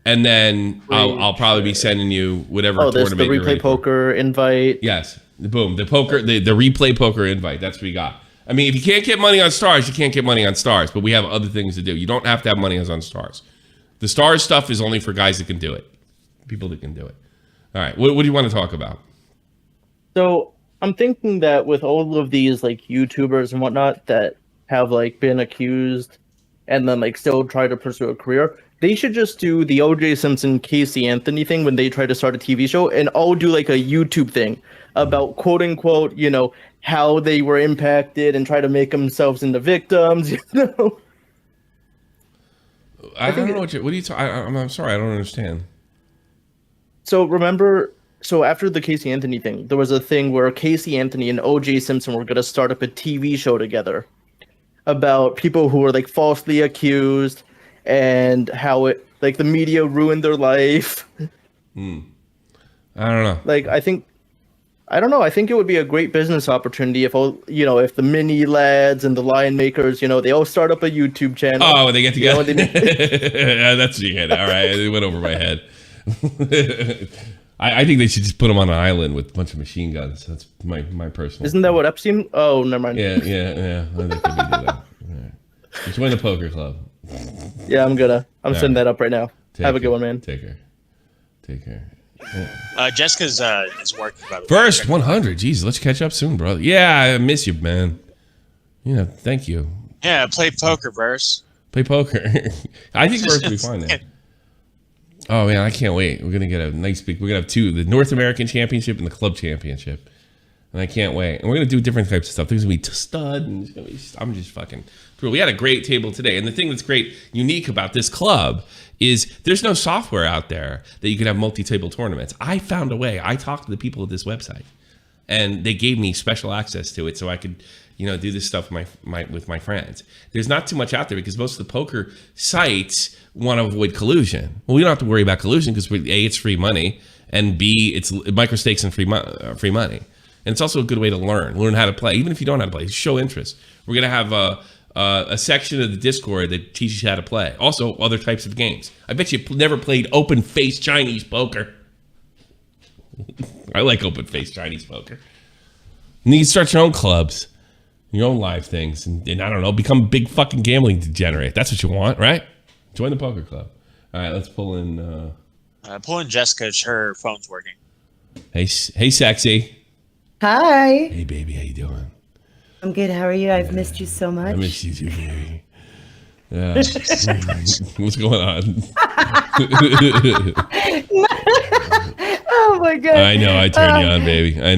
And then I'll probably be sending you whatever there's tournament the you're ready replay poker invite. Yes. Boom. The poker, the replay poker invite. That's what we got. I mean, if you can't get money on stars, you can't get money on stars. But we have other things to do. You don't have to have money on stars. The stars stuff is only for guys that can do it. People that can do it. All right. What do you want to talk about? So I'm thinking that with all of these like YouTubers and whatnot that have like been accused and then like still try to pursue a career, they should just do the O.J. Simpson, Casey Anthony thing when they try to start a TV show, and all do like a YouTube thing about quote unquote, you know, how they were impacted and try to make themselves into victims. You know. I don't know what are you talking. I'm sorry, I don't understand. So remember, after the Casey Anthony thing, there was a thing where Casey Anthony and O.J. Simpson were going to start up a TV show together about people who were like falsely accused and how it like the media ruined their life. I don't know. Like I think it would be a great business opportunity if all if the mini lads and the lion makers, they all start up a YouTube channel. Oh, they get together. Yeah, that's what you get. All right, it went over my head. I think they should just put them on an island with a bunch of machine guns. That's my personal. Isn't that what Epstein? Oh, never mind. Yeah. I think they could do that. Right. Just join the poker club. Yeah, I'm setting that up right now. Have a good one, man. Take care. Jessica's is working, by the way. First 100. Jeez, let's catch up soon, brother. Yeah, I miss you, man. Yeah, thank you. Yeah, play poker, Verse. Play poker. I think Verse will be fine now. Oh, man, I can't wait. We're going to get a nice big... We're going to have two. The North American Championship and the Club Championship. And I can't wait. And we're going to do different types of stuff. There's going to be stud. And it's gonna be, I'm just fucking thrilled. We had a great table today. And the thing that's unique about this club is there's no software out there that you can have multi-table tournaments. I found a way. I talked to the people at this website. And they gave me special access to it so I could... do this stuff with my friends. There's not too much out there because most of the poker sites want to avoid collusion. Well, we don't have to worry about collusion because A, it's free money, and B, it's micro stakes and free money. And it's also a good way to learn how to play, even if you don't know how to play. Show interest. We're gonna have a section of the Discord that teaches you how to play. Also, other types of games. I bet you never played open face Chinese poker. I like open face Chinese poker. And you can start your own clubs. Your own live things, and I don't know, become a big fucking gambling degenerate. That's what you want, right? Join the poker club. All right, let's pull in. Pull in Jessica. Her phone's working. Hey, sexy. Hi. Hey, baby, how you doing? I'm good. How are you? I've missed you so much. I miss you too, baby. Yeah. What's going on? Oh my god. I know. I turned you on, baby. I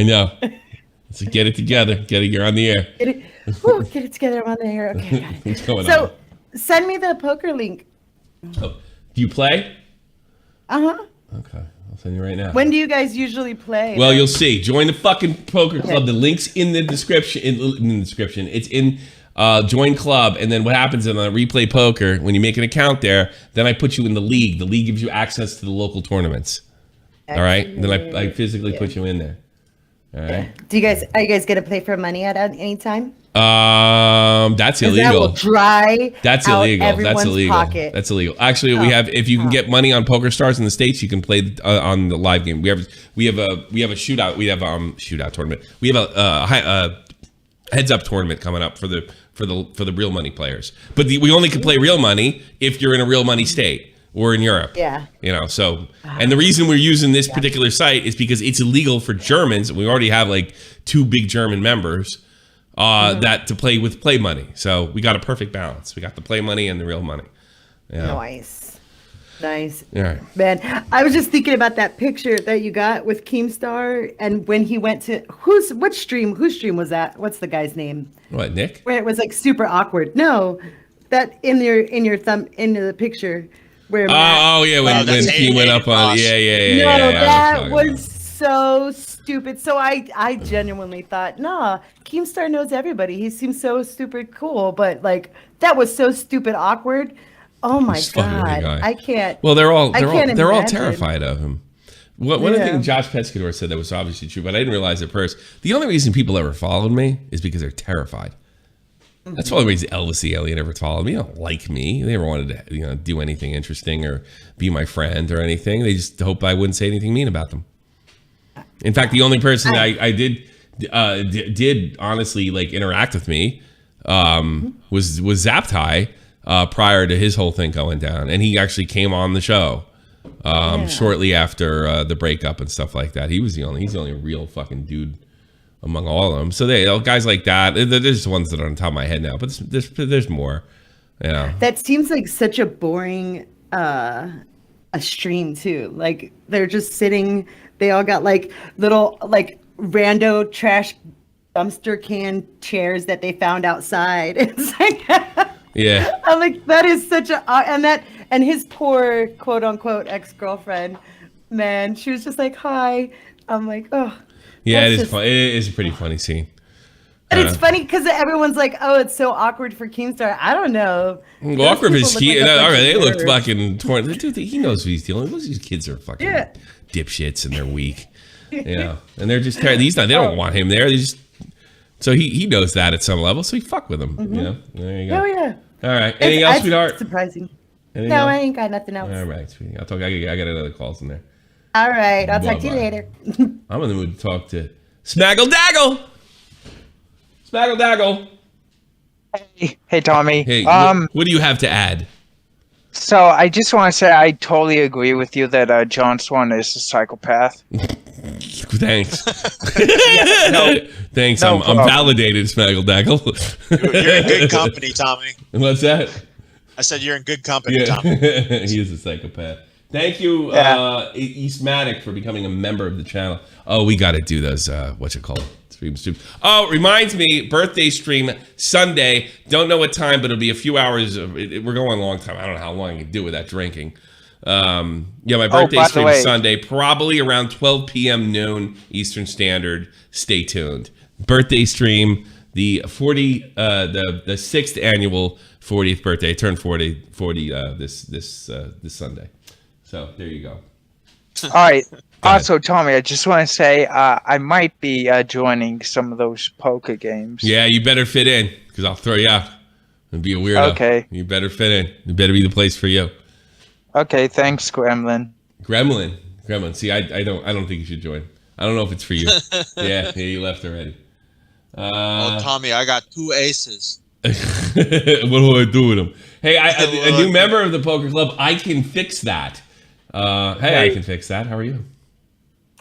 know. So get it together. You're on the air. Get it together. I'm on the air. Okay, got it. What's going on? So, send me the poker link. Oh, do you play? Uh-huh. Okay, I'll send you right now. When do you guys usually play? Well, you'll see. Join the fucking poker club. The link's in the description. In the description. It's in join club. And then what happens in the replay poker, when you make an account there, then I put you in the league. The league gives you access to the local tournaments. Excellent. All right? And then I physically put you in there. All right. Are you guys gonna play for money at any time? That's illegal. That will dry. That's illegal. That's illegal. Pocket. That's illegal. Actually, we have. If you can get money on Poker Stars in the States, you can play on the live game. We have a shootout. We have shootout tournament. We have a heads up tournament coming up for the real money players. But we only can play real money if you're in a real money state. Or in Europe. Yeah. So, and the reason we're using this particular site is because it's illegal for Germans. We already have like 2 big German members that to play with play money. So we got a perfect balance. We got the play money and the real money. Yeah. Nice. All right. Man, I was just thinking about that picture that you got with Keemstar and when he went to whose stream was that? What's the guy's name? What, Nick? Where it was like super awkward. No, that in your thumb into the picture. When he went up on that was so stupid. So I genuinely thought, nah, Keemstar knows everybody. He seems so stupid cool, but like that was so stupid awkward. Oh my god, I can't. Well, they're all terrified of him. One of the things Josh Pescador said that was obviously true, but I didn't realize at first. The only reason people ever followed me is because they're terrified. That's one of the reasons Elvis the Alien ever followed me. They don't like me. They never wanted to, do anything interesting or be my friend or anything. They just hope I wouldn't say anything mean about them. In fact, the only person I did honestly like interact with me was Zaptai prior to his whole thing going down, and he actually came on the show shortly after the breakup and stuff like that. He's the only real fucking dude among all of them. So guys like that, there's ones that are on top of my head now, but there's more. That seems like such a boring a stream too. Like they're just sitting. They all got like little like rando trash dumpster can chairs that they found outside. It's like yeah. I'm like, that is such a and his poor quote unquote ex-girlfriend, man, she was just like, hi. I'm like, oh. Yeah, it is fun. It is a pretty funny scene. And it's funny because everyone's like, oh, it's so awkward for Keemstar. I don't know. Well, awkward is he. They look fucking torn. Dude, he knows what he's dealing with. These kids are fucking dipshits and they're weak. And they're just these. They don't want him there. They just so he knows that at some level. So he fuck with them. There you go. Oh yeah. All right. Anything else, sweetheart? Surprising. Anything else? I ain't got nothing else. All right, sweetie. I got another calls in there. All right. I'll talk to you later. I'm in the mood to talk to Smaggle Daggle. Smaggle Daggle. Hey, Tommy. Hey, what do you have to add? So I just want to say I totally agree with you that John Swan is a psychopath. Thanks. Thanks. I'm validated, Smaggle Daggle. You're in good company, Tommy. What's that? I said you're in good company, Tommy. He is a psychopath. Thank you, Eastmatic, for becoming a member of the channel. Oh, we got to do those, streams. Oh, reminds me, birthday stream Sunday. Don't know what time, but it'll be a few hours. We're going a long time. I don't know how long I can do without drinking. My birthday stream Sunday, probably around 12 p.m. noon Eastern Standard. Stay tuned. Birthday stream, the 6th annual 40th birthday. I turned 40 this Sunday. So there you go. All right. Also, Tommy, I just want to say I might be joining some of those poker games. Yeah, you better fit in because I'll throw you out and be a weirdo. Okay. You better fit in. It better be the place for you. Okay, thanks, Gremlin. Gremlin. See, I don't think you should join. I don't know if it's for you. Yeah, you left already. Well, Tommy, I got 2 aces. What do I do with them? Hey, a new member of the poker club. I can fix that. Hey, I can fix that. How are you?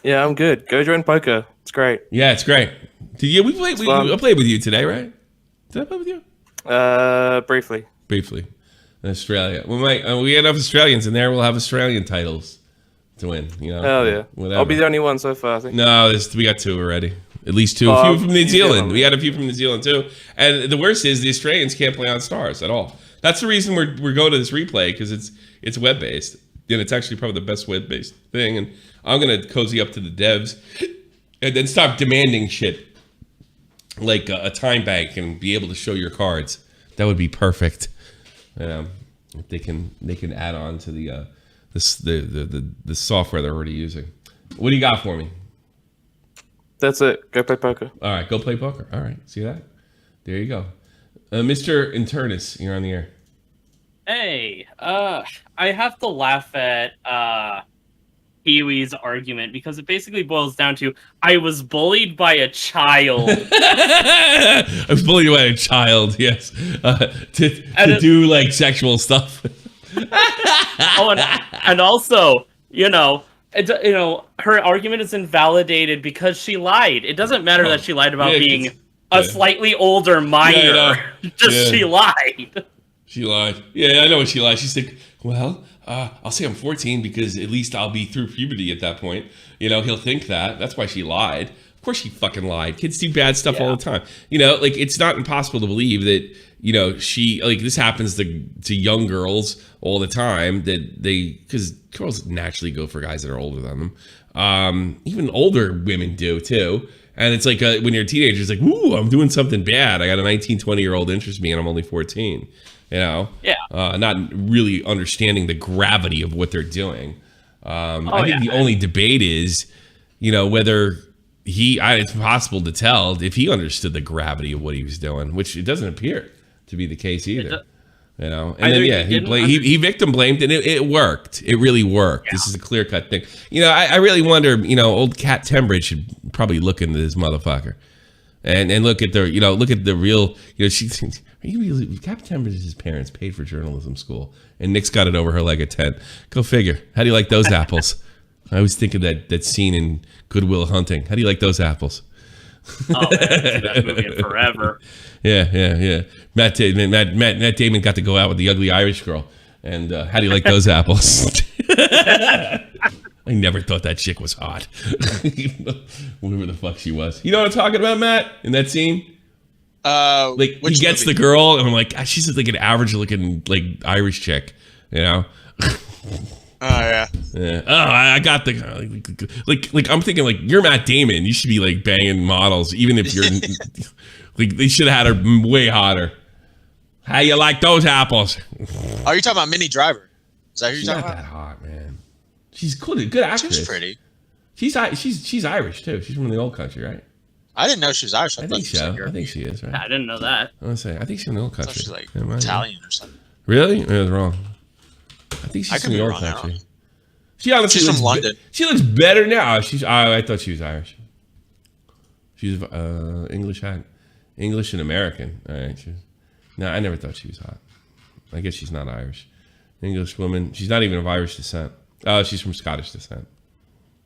Yeah, I'm good. Go join poker. It's great. Yeah, it's great. I played with you today, right? Did I play with you? Briefly. In Australia. We had enough Australians in there. We'll have Australian titles to win. Hell yeah. Whatever. I'll be the only one so far, I think. No, we got 2 already. At least 2. A few from New Zealand. We had a few from New Zealand too. And the worst is the Australians can't play on stars at all. That's the reason we're going to this replay, because it's web based. And it's actually probably the best web-based thing. And I'm going to cozy up to the devs and then stop demanding shit like a time bank and be able to show your cards. That would be perfect. If they can add on to the software they're already using. What do you got for me? That's it. Go play poker. All right, go play poker. All right, see that? There you go. Mr. Internus, you're on the air. Hey, I have to laugh at Kiwi's argument because it basically boils down to I was bullied by a child. I was bullied by a child, yes, to do like sexual stuff. and also, her argument is invalidated because she lied. It doesn't matter that she lied about being a slightly older minor. She lied. She lied. Yeah, I know what she lied. She's like, well, I'll say I'm 14 because at least I'll be through puberty at that point. He'll think that. That's why she lied. Of course she fucking lied. Kids do bad stuff all the time. It's not impossible to believe that, she, this happens to young girls all the time, that because girls naturally go for guys that are older than them. Even older women do too. And it's like when you're a teenager, it's like, ooh, I'm doing something bad. I got a 19, 20-year-old interest in me and I'm only 14. Not really understanding the gravity of what they're doing. I think the only debate is, whether it's impossible to tell if he understood the gravity of what he was doing, which it doesn't appear to be the case either. You know, and then he victim blamed, and it worked. It really worked. Yeah. This is a clear cut thing. You know, I really wonder. You know, old Cat Tembridge should probably look into this motherfucker, and look at the real. You know, Cat Tembridge's parents paid for journalism school, and Nick's got it over her like a 10. Go figure. How do you like those apples? I always think of that scene in Good Will Hunting. How do you like those apples? Oh, man, that movie in forever. Yeah. Matt Damon got to go out with the ugly Irish girl. And how do you like those apples? I never thought that chick was hot. Whatever the fuck she was. You know what I'm talking about, Matt? In that scene? Like he gets the girl, and I'm like, God, she's like an average looking like Irish chick, you know? Oh yeah. Oh, I got the like. I'm thinking like you're Matt Damon. You should be like banging models, even if you're like they should have had her way hotter. How you like those apples? Oh, you're talking about Minnie Driver? Is that who you're talking about? She's not that hot, man. She's good actress. She's pretty. She's Irish too. She's from the old country, right? I didn't know she was Irish. I think so. I think she is, right? I didn't know that. I was saying, I think she's from the old country. She's like Italian or something. Really? I was wrong. I think she's from the old country. She's from London. She looks better now. I thought she was Irish. She's English and American. All right. No, I never thought she was hot. I guess she's not Irish. English woman. She's not even of Irish descent. Oh, she's from Scottish descent.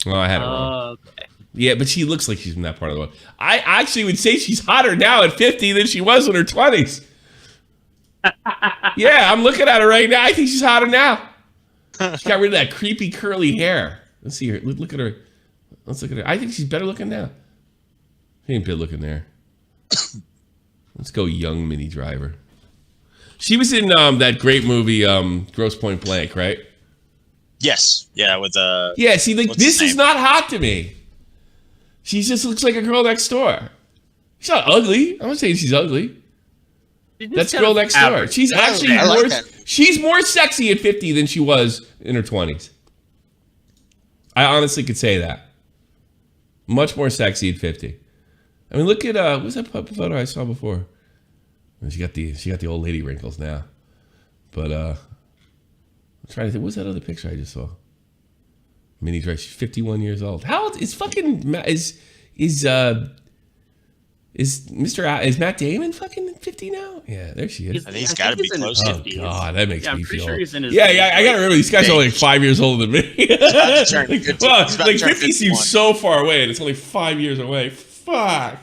Oh, I had it wrong. Okay. Yeah, but she looks like she's from that part of the world. I actually would say she's hotter now at 50 than she was in her 20s. Yeah, I'm looking at her right now. I think she's hotter now. She got rid of that creepy curly hair. Let's see her. Look at her. Let's look at her. I think she's better looking now. She ain't good looking there. Let's go young Minnie Driver. She was in that great movie, Grosse Point Blank, right? Yes. Yeah, with yeah, see, like this is not hot to me. She just looks like a girl next door. She's not ugly. I'm not saying she's ugly. That's girl next door. She's actually more. She's more sexy at 50 than she was in her 20s. I honestly could say that. Much more sexy at 50. I mean, look at what's that photo I saw before? She got the old lady wrinkles now. But I'm trying to think. What's that other picture I just saw? Minnie Driver. She's 51 years old. How old is is Matt Damon fucking 50 now? Yeah, there she is. I think he's got to be close to 50. Oh God, that makes me feel. Sure he's in his I gotta remember these guys are only like 5 years older than me. Well, like 50 seems so far away, and it's only 5 years away. Fuck.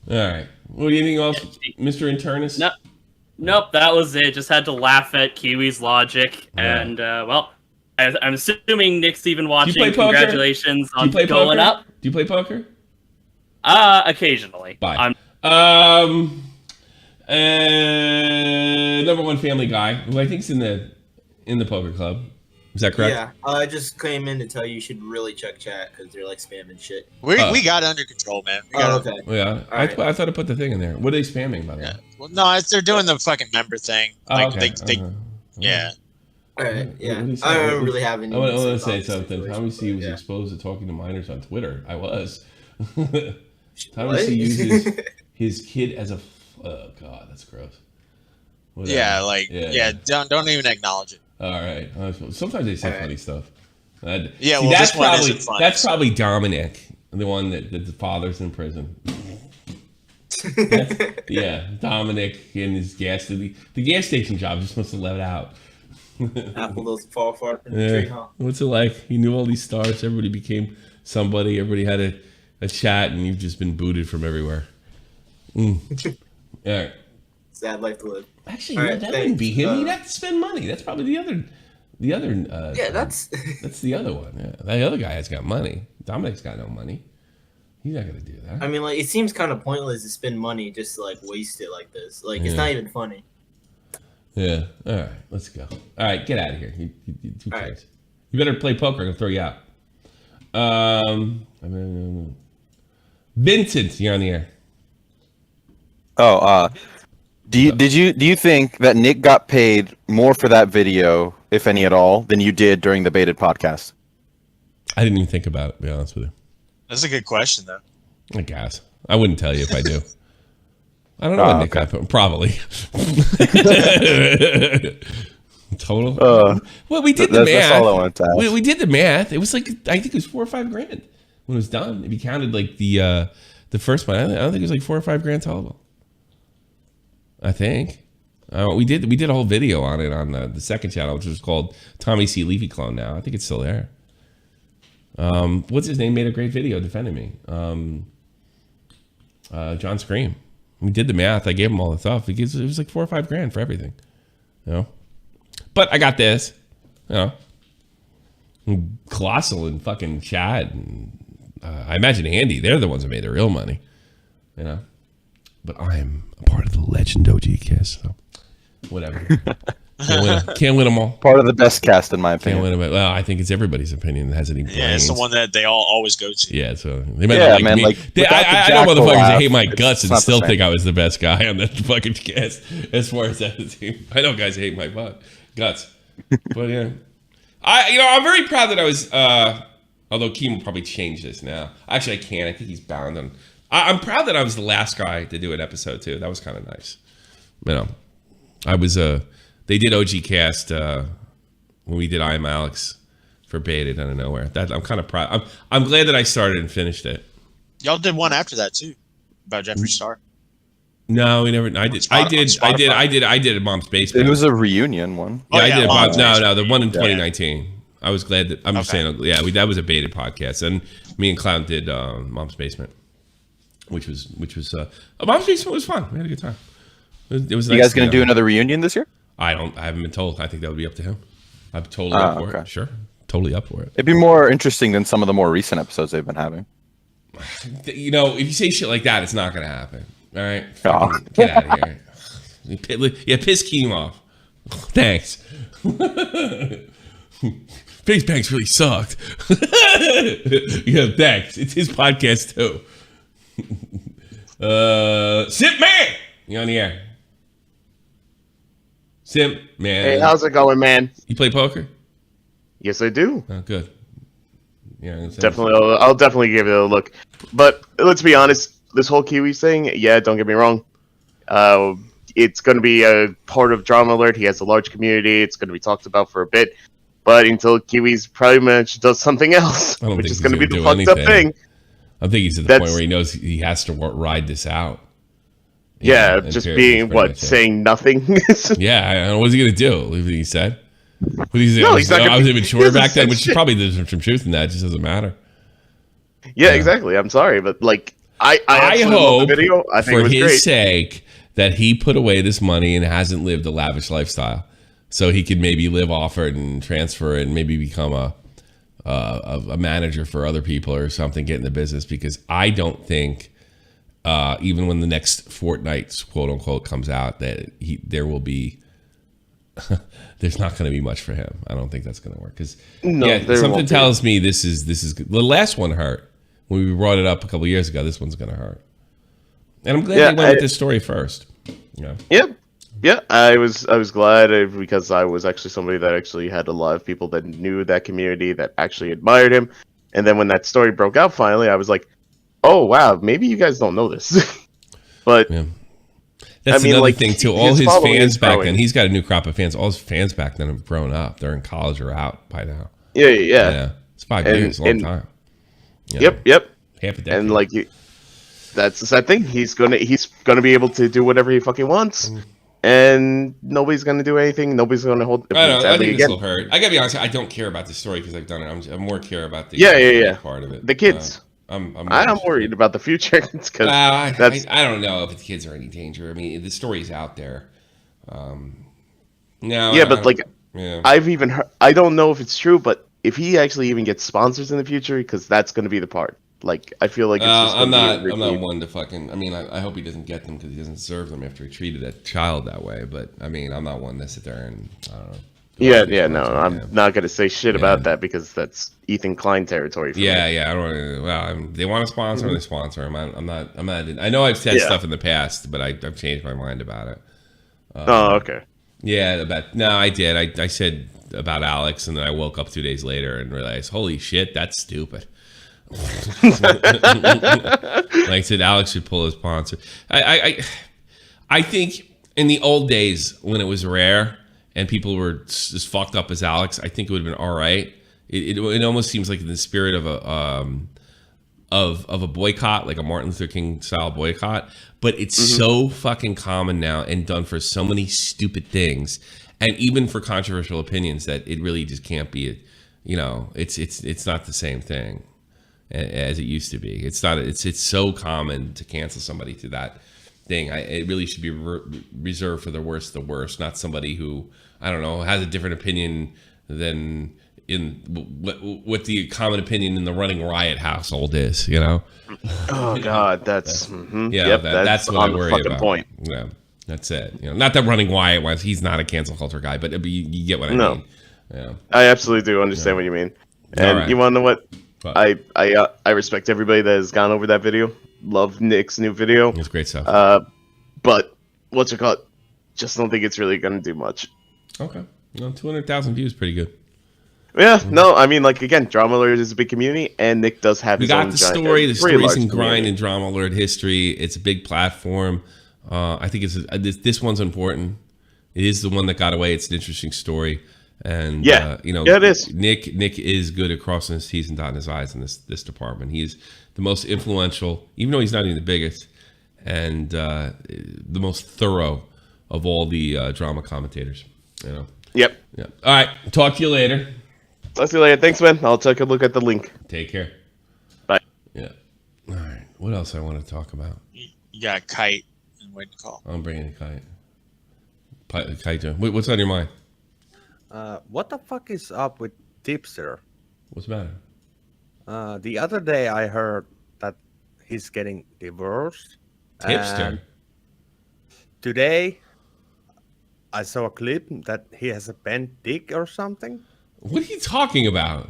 All right. What do you think else, Mr. Internus? No, nope, that was it. Just had to laugh at Kiwi's logic, and well, I'm assuming Nick's even watching. Do you play poker? Congratulations on going poker? Up. Do you play poker? Occasionally. Bye. Number one Family Guy, who I think's in the poker club. Is that correct? Yeah, I just came in to tell you should really check chat because they're like spamming shit. We got it under control, man. Okay. Yeah, right. I thought I put the thing in there. What are they spamming, by the way? Well, no, they're doing the fucking member thing. Like okay. Yeah. All right. Yeah. I don't really have any. I want to say something. Tommy C was exposed to talking to minors on Twitter. I was. Tommy C uses his kid as a. Oh God, that's gross. Whatever. Yeah, don't even acknowledge it. All right. Sometimes they say funny stuff. This one isn't funny. That's probably Dominic, the one that the father's in prison. Dominic and his the gas station job just must have let out. Apple doesn't fall far from the tree, huh? What's it like? He knew all these stars. Everybody became somebody. Everybody had a chat, and you've just been booted from everywhere. All right. Sad life to live. Actually, that wouldn't be him. He'd have to spend money. That's probably the other. That's the other one. Yeah, that other guy has got money. Dominic's got no money. He's not gonna do that. I mean, like, it seems kind of pointless to spend money just to like waste it like this. Like, it's not even funny. Yeah. All right. Let's go. All right. Get out of here. Who cares? You better play poker. I'm gonna throw you out. Vincent, you're on the air. Oh, do you think that Nick got paid more for that video, if any at all, than you did during the baited podcast? I didn't even think about it, to be honest with you. That's a good question, though. I guess I wouldn't tell you if I do. I don't know what Nick got. Probably. Total. Well, we did the math. That's all I wanted to ask. We did the math. It was like, I think it was $4 or $5 grand when it was done. If you counted like the first one, I don't think it was like $4 or $5 grand total. I think. We did a whole video on it on the second channel, which was called Tommy C. Leafy Clone. Now I think it's still there. What's his name? Made a great video defending me. John Scream. We did the math. I gave him all the stuff. It was like $4 or $5 grand for everything. You know. But I got this, you know, Colossal and fucking Chad, and I imagine Andy. They're the ones that made the real money, you know. But I'm a part of the legend OG cast, so whatever. Can't win them all. Part of the best cast, in my opinion. Can't win them. Well, I think it's everybody's opinion that has any brains. Yeah, it's the one that they all always go to. Yeah, so they might not like me. I know motherfuckers that hate my guts and still think I was the best guy on that fucking cast as far as that team. I know guys hate my guts, but yeah, I'm very proud that I was. Although Keem will probably change this now. Actually, I can't. I think he's bound on. I'm proud that I was the last guy to do an episode too. That was kind of nice. You know, I was. They did OG Cast when we did I Am Alex for Baited out of nowhere. That I'm kind of proud. I'm glad that I started and finished it. Y'all did one after that too, about Jeffree Star. No, we never. I did a Mom's Basement. It was a reunion one. Yeah, I did. No, the one in 2019. I was glad that I'm just saying. Yeah, that was a Baited podcast, and me and Clown did Mom's Basement, which was Mom's Basement was fun. We had a good time. It was. You guys going to do another reunion this year? I haven't been told. I think that would be up to him. I'm totally up for it. Sure, totally up for it. It'd be more interesting than some of the more recent episodes they've been having. You know, if you say shit like that, it's not going to happen. All right, get out of here. Yeah, piss Keem off. Thanks. Face Banks really sucked. Yeah, thanks. It's his podcast too. Simp Man, you on the air? Simp Man. Hey, how's it going, man? You play poker? Yes, I do. Oh, good. Yeah, definitely. I'll definitely give it a look. But let's be honest. This whole Kiwiz thing, yeah, don't get me wrong. It's going to be a part of Drama Alert. He has a large community. It's going to be talked about for a bit. But until Kiwiz pretty much does something else, which is going to be the fucked up thing. I think he's at the point where he knows he has to ride this out. Yeah, just being, saying nothing? Yeah, I don't know. What's he going to do? What he said? What did he say? No, he's not I was immature back then, shit. which is probably there's some truth in that. It just doesn't matter. Yeah, exactly. I'm sorry, but like, I hope the video. I think for it was his great. sake that he put away this money and hasn't lived a lavish lifestyle, so he could maybe live off it and transfer it and maybe become a manager for other people or something, get in the business. Because I don't think even when the next Fortnite quote unquote comes out that there will be. There's not going to be much for him. I don't think that's going to work because something tells me this is good. The last one hurt when we brought it up a couple years ago. This one's going to hurt, and I'm glad they went with this story first. Yeah. Yep. Yeah, I was glad because I was actually somebody that actually had a lot of people that knew that community that actually admired him, and then when that story broke out finally, I was like, oh wow, maybe you guys don't know this, but. Yeah. That's another thing too. All his fans back then, he's got a new crop of fans. All his fans back then have grown up. They're in college or out by now. Yeah. It's 5 years, a long time. Yep. Half a decade. And like, that's the sad thing. He's gonna be able to do whatever he fucking wants, and nobody's gonna do anything. Nobody's gonna hold. I don't know. I think this will hurt. I gotta be honest. I don't care about the story because I've done it. I'm more care about the part of it. The kids. I'm worried about the future because I don't know if the kids are any danger. I mean, the story's out there. I've even heard, I don't know if it's true, but if he actually even gets sponsors in the future, because that's going to be the part. Like, I feel like it's just I'm not one to fucking. I mean, I hope he doesn't get them because he doesn't deserve them after he treated that child that way. But I mean, I'm not one to sit there and I don't know. I'm not going to say shit about that because that's Ethan Klein territory. For me. I don't want to. Well, they want to sponsor, they sponsor him. I'm not. I know I've said stuff in the past, but I've changed my mind about it. Okay. Yeah, I did. I said about Alex, and then I woke up 2 days later and realized, holy shit, that's stupid. Like I said, Alex should pull his sponsor. I think in the old days when it was rare and people were as fucked up as Alex, I think it would have been all right. It almost seems like in the spirit of a boycott, like a Martin Luther King style boycott. But it's so fucking common now and done for so many stupid things, and even for controversial opinions, that it really just can't be. It's not the same thing as it used to be. It's not. It's so common to cancel somebody to that thing. It really should be reserved for the worst, not somebody who, I don't know, has a different opinion than in what the common opinion in the running riot household is. Oh God, that's that's what I worry about. Point. Yeah, that's it. Not that running riot was. He's not a cancel culture guy, but you get what I mean. Yeah, I absolutely do understand what you mean. And you want to know what? I respect everybody that has gone over that video. Love Nick's new video. It's great stuff. But what's it called? Just don't think it's really going to do much. Okay. 200,000 views, pretty good. Yeah, no, I mean, like, again, Drama Alert is a big community, and Nick does have his own the stories and grind in Drama Alert history. It's a big platform. I think this one's important. It is the one that got away. It's an interesting story. And it is. Nick is good at crossing his T's and dotting his I's in this department. He's the most influential, even though he's not even the biggest, and the most thorough of all the drama commentators. Yep. All right. Talk to you later. I'll see you later. Thanks, man. I'll take a look at the link. Take care. Bye. Yeah. All right. What else I want to talk about? You got Kite and wait to call. I'm bringing Kite. Kite, what's on your mind? What the fuck is up with Tipster? What's the matter? The other day I heard that he's getting divorced. Tipster? Today I saw a clip that he has a bent dick or something. What are you talking about?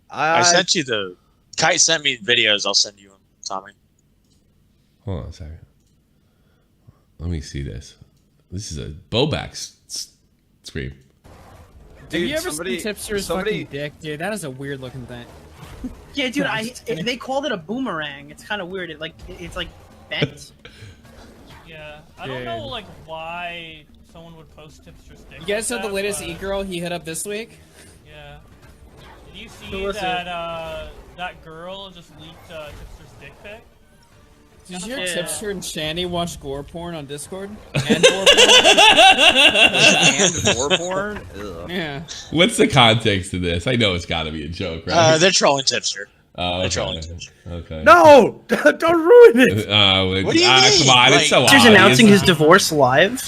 I sent you Kite sent me videos. I'll send you them, Tommy. Hold on a second. Let me see this. This is a Bobak scream. Dude, have you ever seen Tipster's fucking dick, dude? That is a weird looking thing. Yeah, dude. They called it a boomerang. It's kind of weird. It's like bent. Yeah, I don't know like why someone would post Tipster's dick. You guys like saw the latest e-girl he hit up this week? Yeah. Did you see that that girl just leaked Tipster's dick pic? Did you hear Tipster and Shanny watch gore porn on Discord? And gore porn? Ugh. Yeah. What's the context of this? I know it's got to be a joke, right? They're trolling Tipster. Oh, they're trolling Tipster. Okay. No! Don't ruin it! What do you mean? Come on, it's so Tipster's announcing his divorce live.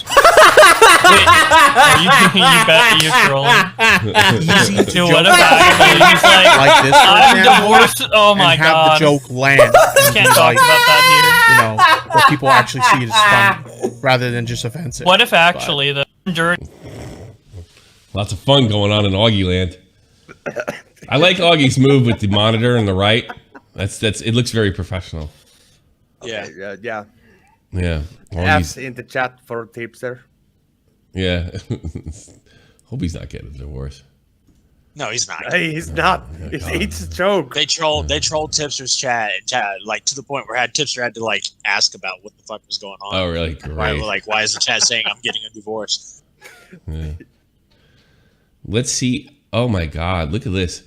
You're trolling. Easy. What about it? He's like this I'm divorced. Oh my and god. Have the joke land. Can't talk about that here. Where people actually see it as funny rather than just offensive. What if actually the Lots of fun going on in Augie land. I like Augie's move with the monitor and the right. That's it looks very professional. Okay, yeah. Yeah. F's in the chat for Tipster. Yeah. Hope he's not getting a divorce. No, he's not. Hey, he's not. It's a joke. They trolled Tipster's chat, like to the point where Tipster had to like ask about what the fuck was going on. Oh, really? Great. Why is the chat saying I'm getting a divorce? Yeah. Let's see. Oh my God! Look at this,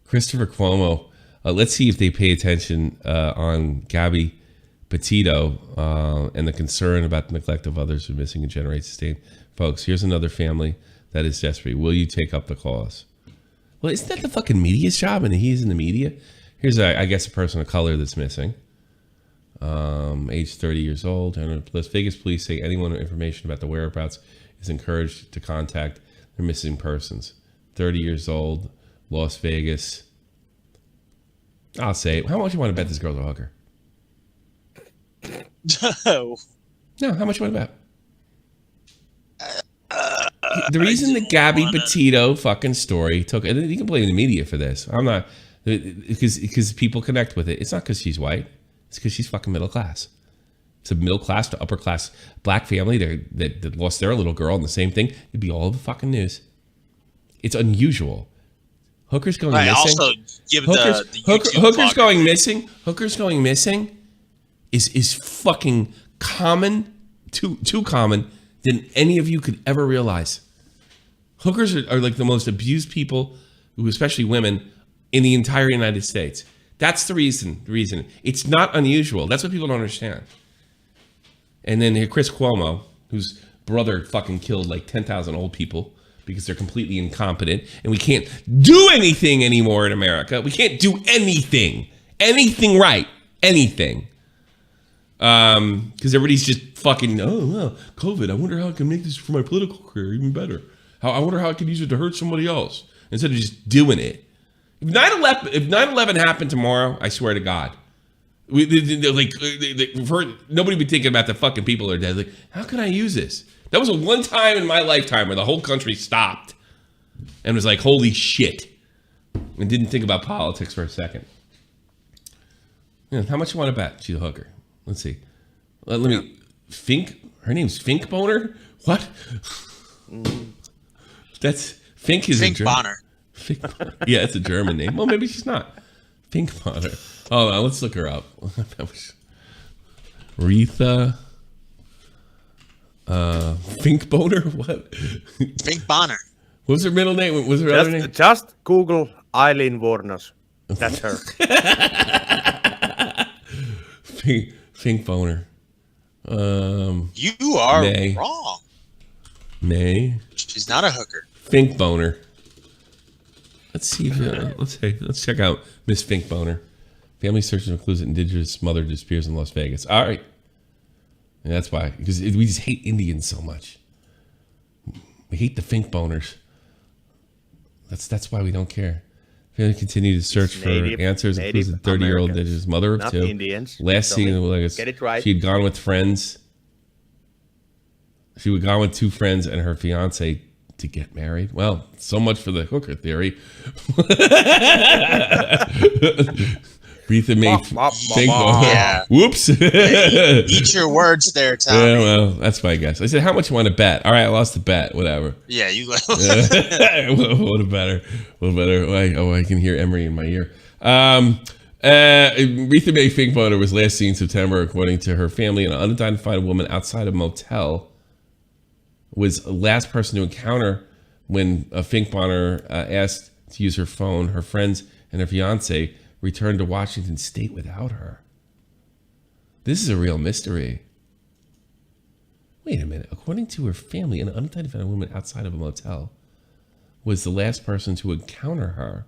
Christopher Cuomo. Let's see if they pay attention on Gabby Petito and the concern about the neglect of others who are missing and generate sustained. Folks, here's another family that is desperate. Will you take up the cause? Well, isn't that the fucking media's job? And he's in the media. Here's, I guess, a person of color that's missing. Age 30 years old. Las Vegas police say anyone with information about the whereabouts is encouraged to contact their missing persons. 30 years old, Las Vegas. I'll say, how much you want to bet this girl's a hooker? No, how much you want to bet? The reason the Gabby Petito fucking story took, and you can blame the media for this. I'm not, because people connect with it. It's not because she's white. It's because she's fucking middle class. It's a middle class to upper class black family that lost their little girl, and the same thing. It'd be all the fucking news. It's unusual. Hookers going missing. Also, give hookers, the YouTube hookers blogger. going missing. Hookers going missing is fucking common, too common than any of you could ever realize. Hookers are like the most abused people, especially women, in the entire United States. That's the reason. It's not unusual. That's what people don't understand. And then Chris Cuomo, whose brother fucking killed like 10,000 old people because they're completely incompetent, and we can't do anything anymore in America. We can't do anything right, anything. Because everybody's just fucking, COVID, I wonder how I can make this for my political career even better. I wonder how I could use it to hurt somebody else instead of just doing it. If 9/11 happened tomorrow, I swear to God, nobody would be thinking about the fucking people that are dead. Like, how can I use this? That was a one time in my lifetime where the whole country stopped and was like, holy shit, and didn't think about politics for a second. How much you want to bet she's a hooker? Let's see. Let me. Her name's Finkbonner? What? That's Fink is Finkbonner. Yeah, it's a German name. Well, maybe she's not. Finkbonner. Hold on, let's look her up. Retha. Finkbonner? What? Finkbonner. What's her middle name? What was her other name? Just Google Eileen Warners. That's her. Finkbonner. You are wrong. May. She's not a hooker. Finkbonner. Let's see. Let's check out Miss Finkbonner. Family search includes indigenous mother disappears in Las Vegas. All right. And that's why, because we just hate Indians so much. We hate the Finkboners. That's why we don't care. Family continue to search for answers. Includes a 30-year-old indigenous mother of two. Indians. Last seen, Get it right. She had gone with friends. She had gone with two friends and her fiance to get married. Well, so much for the hooker theory. Retha May Finkbonner. Yeah. Whoops. Eat your words there, Tommy. Yeah, well, that's my guess. I said, how much you want to bet? All right, I lost the bet. Whatever. Yeah, you. What a better. Oh, I can hear Emery in my ear. Retha May Finkbonner was last seen in September, according to her family. An unidentified woman outside a motel was the last person to encounter when Finkbonner asked to use her phone. Her friends and her fiance returned to Washington State without her. This is a real mystery. Wait a minute. According to her family, an unidentified woman outside of a motel was the last person to encounter her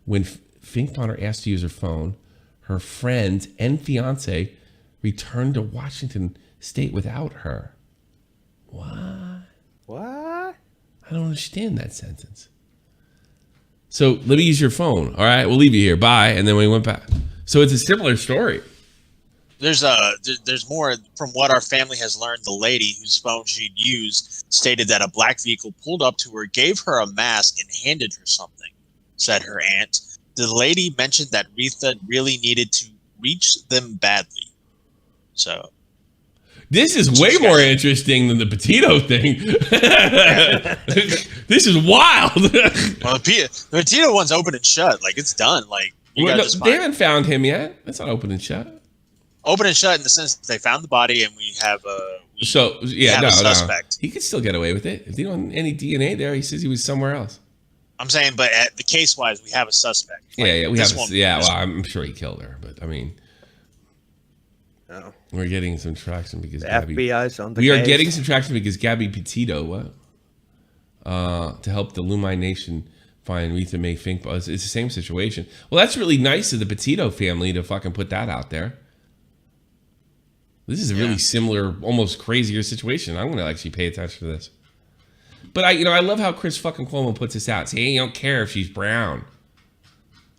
when Finkbonner asked to use her phone. Her friend and fiance returned to Washington State without her. What? I don't understand that sentence. So let me use your phone. All right, we'll leave you here. Bye. And then we went back. So it's a similar story. There's more from what our family has learned. The lady whose phone she'd used stated that a black vehicle pulled up to her, gave her a mask, and handed her something, said her aunt. The lady mentioned that Retha really needed to reach them badly. So this is way more interesting than the Petito thing. This is wild. Well, the Petito one's open and shut. Like, it's done. Like, they haven't found him yet. It's not open and shut. Open and shut in the sense that they found the body and we have a suspect. He could still get away with it. If they don't have any DNA there, he says he was somewhere else. I'm saying, but at the case-wise, we have a suspect. Like, well, I'm sure he killed her, but I mean, we're getting some traction because FBI's on the We are case. getting some traction because Gabby Petito, to help the Lumine Nation find Retha May Finkbonner. It's the same situation. Well, that's really nice of the Petito family to fucking put that out there. This is a really similar, almost crazier situation. I'm going to actually pay attention to this. But I love how Chris fucking Cuomo puts this out. Say, hey, you don't care if she's brown.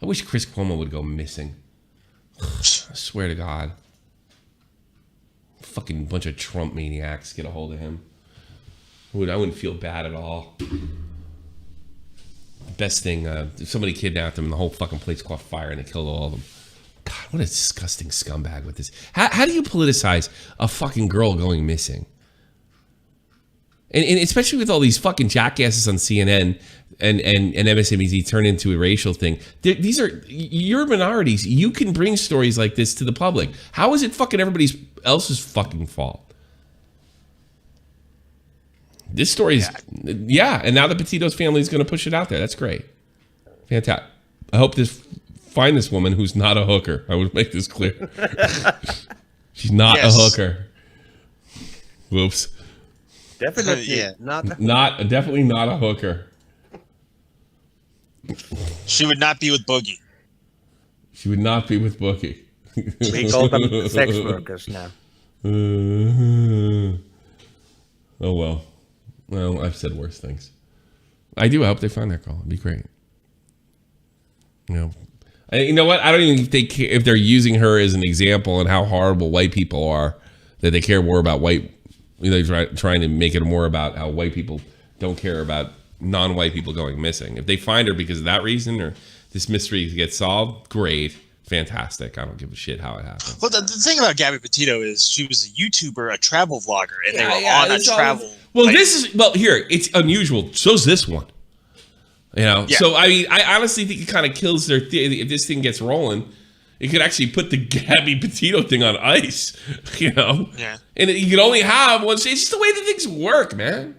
I wish Chris Cuomo would go missing. I swear to God. Fucking bunch of Trump maniacs get a hold of him. I wouldn't feel bad at all. Best thing, if somebody kidnapped him and the whole fucking place caught fire and they killed all of them. God, what a disgusting scumbag with this. How do you politicize a fucking girl going missing? And especially with all these fucking jackasses on CNN and MSNBC turn into a racial thing. You're minorities. You can bring stories like this to the public. How is it fucking everybody else's fucking fault? This story is, and now the Petito's family is going to push it out there. That's great. Fantastic. I hope find this woman who's not a hooker. I would make this clear. She's not a hooker. Whoops. Definitely definitely not a hooker. She would not be with Boogie. She would not be with Boogie. We call them sex workers now. Oh well. Well, I've said worse things. I do. I hope they find that girl. It'd be great. You know what? I don't even think if they're using her as an example and how horrible white people are, that they care more about white. Trying to make it more about how white people don't care about non-white people going missing. If they find her because of that reason or this mystery gets solved, great, fantastic. I don't give a shit how it happened. Well, the thing about Gabby Petito is she was a YouTuber, a travel vlogger, and they were on a travel. Here, it's unusual. So's this one. So I mean, I honestly think it kind of kills their theory. If this thing gets rolling, it could actually put the Gabby Petito thing on ice, Yeah. And you can only have one. It's just the way that things work, man.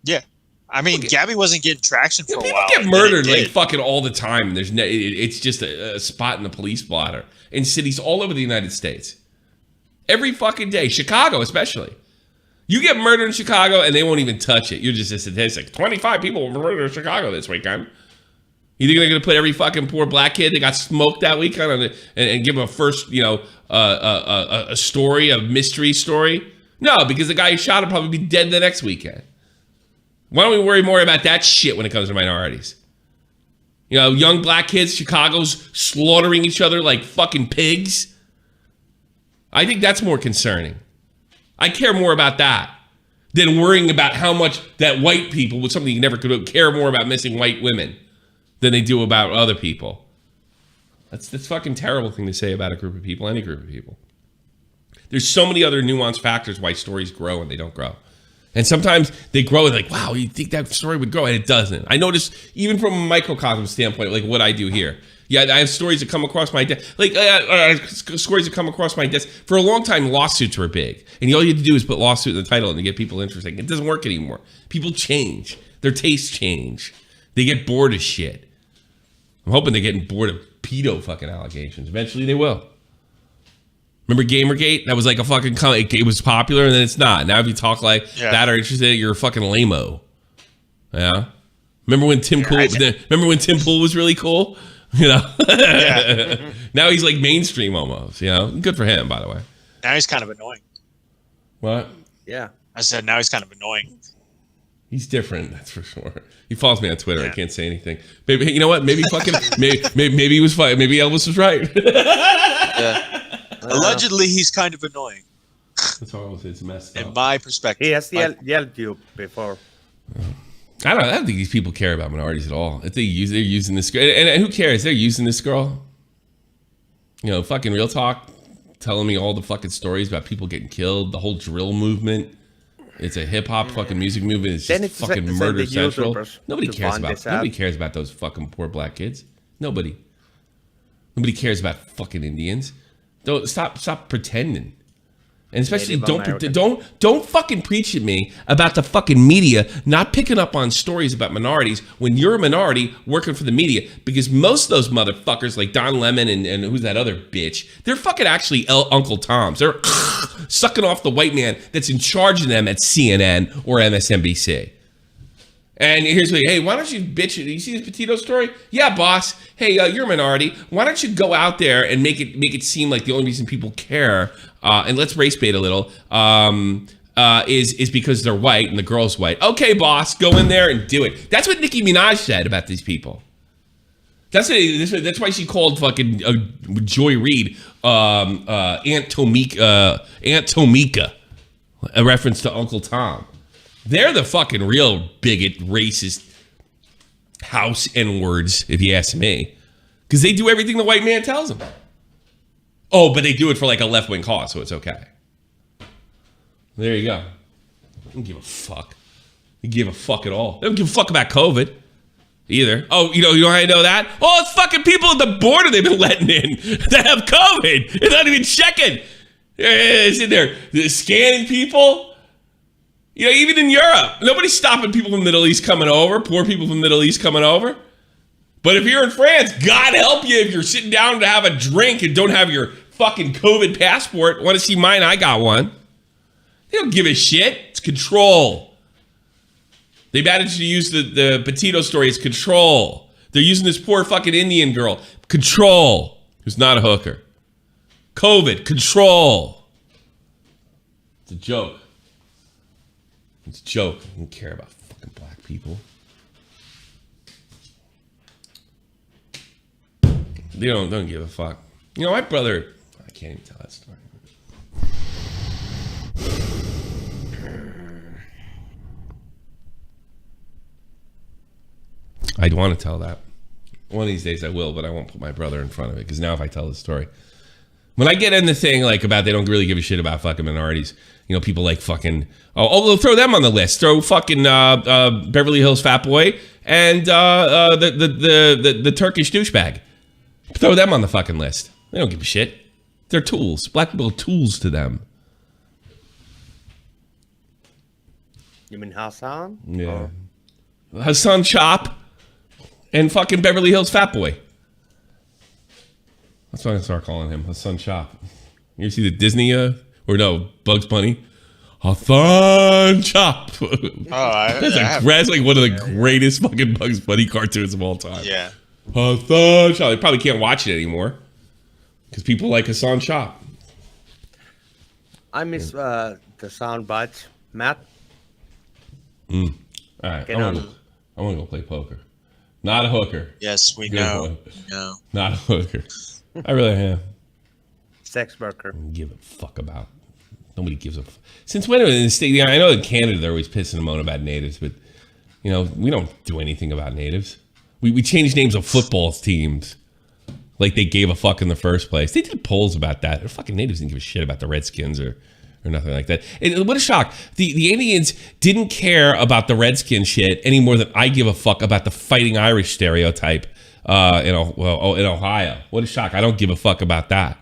Yeah. I mean, Gabby wasn't getting traction for a while. People get murdered like fucking all the time. It's just a spot in the police blotter in cities all over the United States. Every fucking day. Chicago, especially. You get murdered in Chicago and they won't even touch it. You're just a statistic. 25 people were murdered in Chicago this weekend. You think they're going to put every fucking poor black kid that got smoked that weekend and give them a first, a story, a mystery story? No, because the guy who shot him probably be dead the next weekend. Why don't we worry more about that shit when it comes to minorities? Young black kids, Chicago's slaughtering each other like fucking pigs. I think that's more concerning. I care more about that than worrying about how much that white people, with something you never could care more about missing white women than they do about other people. That's fucking terrible thing to say about a group of people, any group of people. There's so many other nuanced factors why stories grow and they don't grow. And sometimes they grow and like, wow, you think that story would grow, and it doesn't. I notice, even from a microcosm standpoint, like what I do here. Yeah, I have stories that come across my desk. Stories that come across my desk. For a long time, lawsuits were big. And all you had to do is put lawsuit in the title and to get people interested. It doesn't work anymore. People change. Their tastes change. They get bored of shit. I'm hoping they're getting bored of pedo fucking allegations. Eventually they will. Remember Gamergate? That was like a fucking... It was popular and then it's not. Now if you talk like that or interested in it, you're a fucking lame-o. Yeah? Remember when Tim Pool... Remember when Tim Pool was really cool? Now he's like mainstream almost. Good for him, by the way. Now he's kind of annoying. What? Yeah. I said now he's kind of annoying. He's different, that's for sure. He follows me on Twitter. I can't say anything. Maybe you know what? Maybe fucking maybe he was fine. Maybe Elvis was right. Allegedly, he's kind of annoying. That's all. It's messed up. In my perspective, he has yelled you before. I don't think these people care about minorities at all. If they're using this girl, and who cares? They're using this girl. Fucking Real Talk, telling me all the fucking stories about people getting killed. The whole drill movement. It's a hip hop fucking music movement. It's just fucking murder central. Nobody cares about those fucking poor black kids. Nobody cares about fucking Indians. Don't stop pretending. And especially don't fucking preach at me about the fucking media not picking up on stories about minorities when you're a minority working for the media, because most of those motherfuckers like Don Lemon and who's that other bitch, they're fucking actually Uncle Toms. They're sucking off the white man that's in charge of them at CNN or MSNBC. And here's what, hey, why don't you bitch? You see this Petito story? Yeah, boss. Hey, you're a minority. Why don't you go out there and make it seem like the only reason people care, and let's race bait a little, is because they're white and the girl's white. Okay, boss, go in there and do it. That's what Nicki Minaj said about these people. That's why she called fucking Joy Reid Aunt Tomika, a reference to Uncle Tom. They're the fucking real bigot, racist house N-words, if you ask me. Because they do everything the white man tells them. Oh, but they do it for like a left-wing cause, so it's okay. There you go. They don't give a fuck. They give a fuck at all. They don't give a fuck about COVID either. Oh, you know how I know that? Oh, it's fucking people at the border they've been letting in that have COVID. They're not even checking. They're sitting there scanning people. You know, even in Europe, nobody's stopping people from the Middle East coming over, poor people from the Middle East coming over. But if you're in France, God help you if you're sitting down to have a drink and don't have your fucking COVID passport. Want to see mine? I got one. They don't give a shit. It's control. They managed to use the Petito story as control. They're using this poor fucking Indian girl. Control. Who's not a hooker. COVID. Control. It's a joke. It's a joke. I don't care about fucking black people. They don't give a fuck. You know, my brother... I can't even tell that story. I'd want to tell that. One of these days I will, but I won't put my brother in front of it, because now if I tell the story... When I get in the thing like about they don't really give a shit about fucking minorities, you know, people like fucking they'll throw them on the list. Throw fucking Beverly Hills fat boy and the Turkish douchebag. Throw them on the fucking list. They don't give a shit. They're tools. Black people are tools to them. You mean Hassan? Yeah. Hassan Chop and fucking Beverly Hills fat boy. That's what I'm gonna start calling him, Hassan Chop. You see the Disney, Bugs Bunny? Hassan Chop. That's like one of the greatest fucking Bugs Bunny cartoons of all time. Yeah. Hassan Chop. They probably can't watch it anymore because people like Hassan Chop. I miss the sound bites, Matt. All right, I want to go play poker. Not a hooker. Yes, we know. No. Not a hooker. I really am. Sex worker. Give a fuck about. Nobody gives a. Since when in the state? I know in Canada they're always pissing and moaning about natives, but you know we don't do anything about natives. We changed names of football teams, like they gave a fuck in the first place. They did polls about that. The fucking natives didn't give a shit about the Redskins or nothing like that. And what a shock! The Indians didn't care about the Redskin shit any more than I give a fuck about the Fighting Irish stereotype. In Ohio. What a shock. I don't give a fuck about that.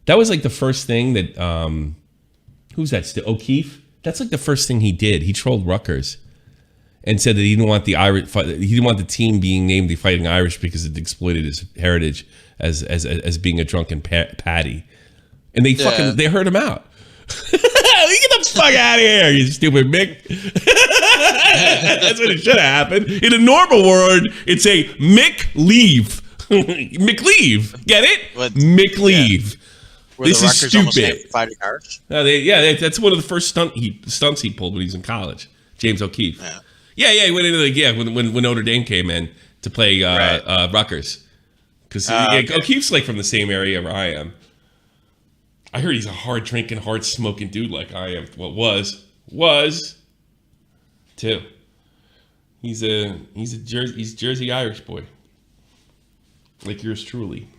That was like the first thing that, who's that? O'Keefe? That's like the first thing he did. He trolled Rutgers and said that he didn't want the team being named the Fighting Irish because it exploited his heritage as being a drunken patty. And they heard him out. Get the fuck out of here, you stupid Mick. That's what it should have happened. In a normal world, it's a Mick leave. Mick leave. Get it? Mick leave. Yeah. This is stupid. Fighting Irish? That's one of the first stunts he pulled when he was in college. James O'Keefe. Yeah. He went into when Notre Dame came in to play Rutgers. Because O'Keefe's like from the same area where I am. I heard he's a hard drinking, hard smoking dude like I am. Well, was too. He's Jersey Irish boy, like yours truly.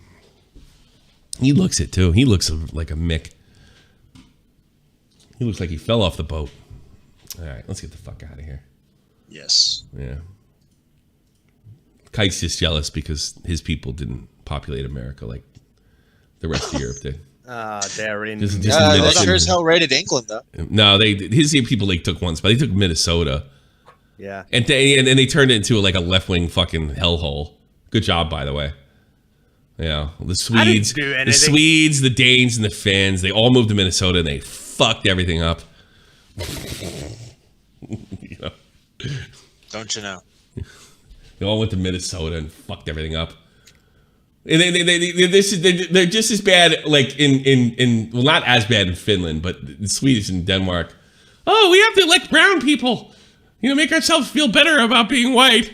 He looks it too. He looks like a Mick. He looks like he fell off the boat. All right, let's get the fuck out of here. Yes. Yeah. Kite's just jealous because his people didn't populate America like the rest of Europe did. They're in. They sure as hell raided England, though. No, his people took one spot. They took Minnesota. Yeah. And they turned it into like a left-wing fucking hellhole. Good job, by the way. Yeah, the Swedes, the Danes, and the Finns, they all moved to Minnesota and they fucked everything up. You know? Don't you know? They all went to Minnesota and fucked everything up. And they're just as bad, like well, not as bad in Finland, but in Sweden and Denmark. Oh, we have to elect brown people, make ourselves feel better about being white.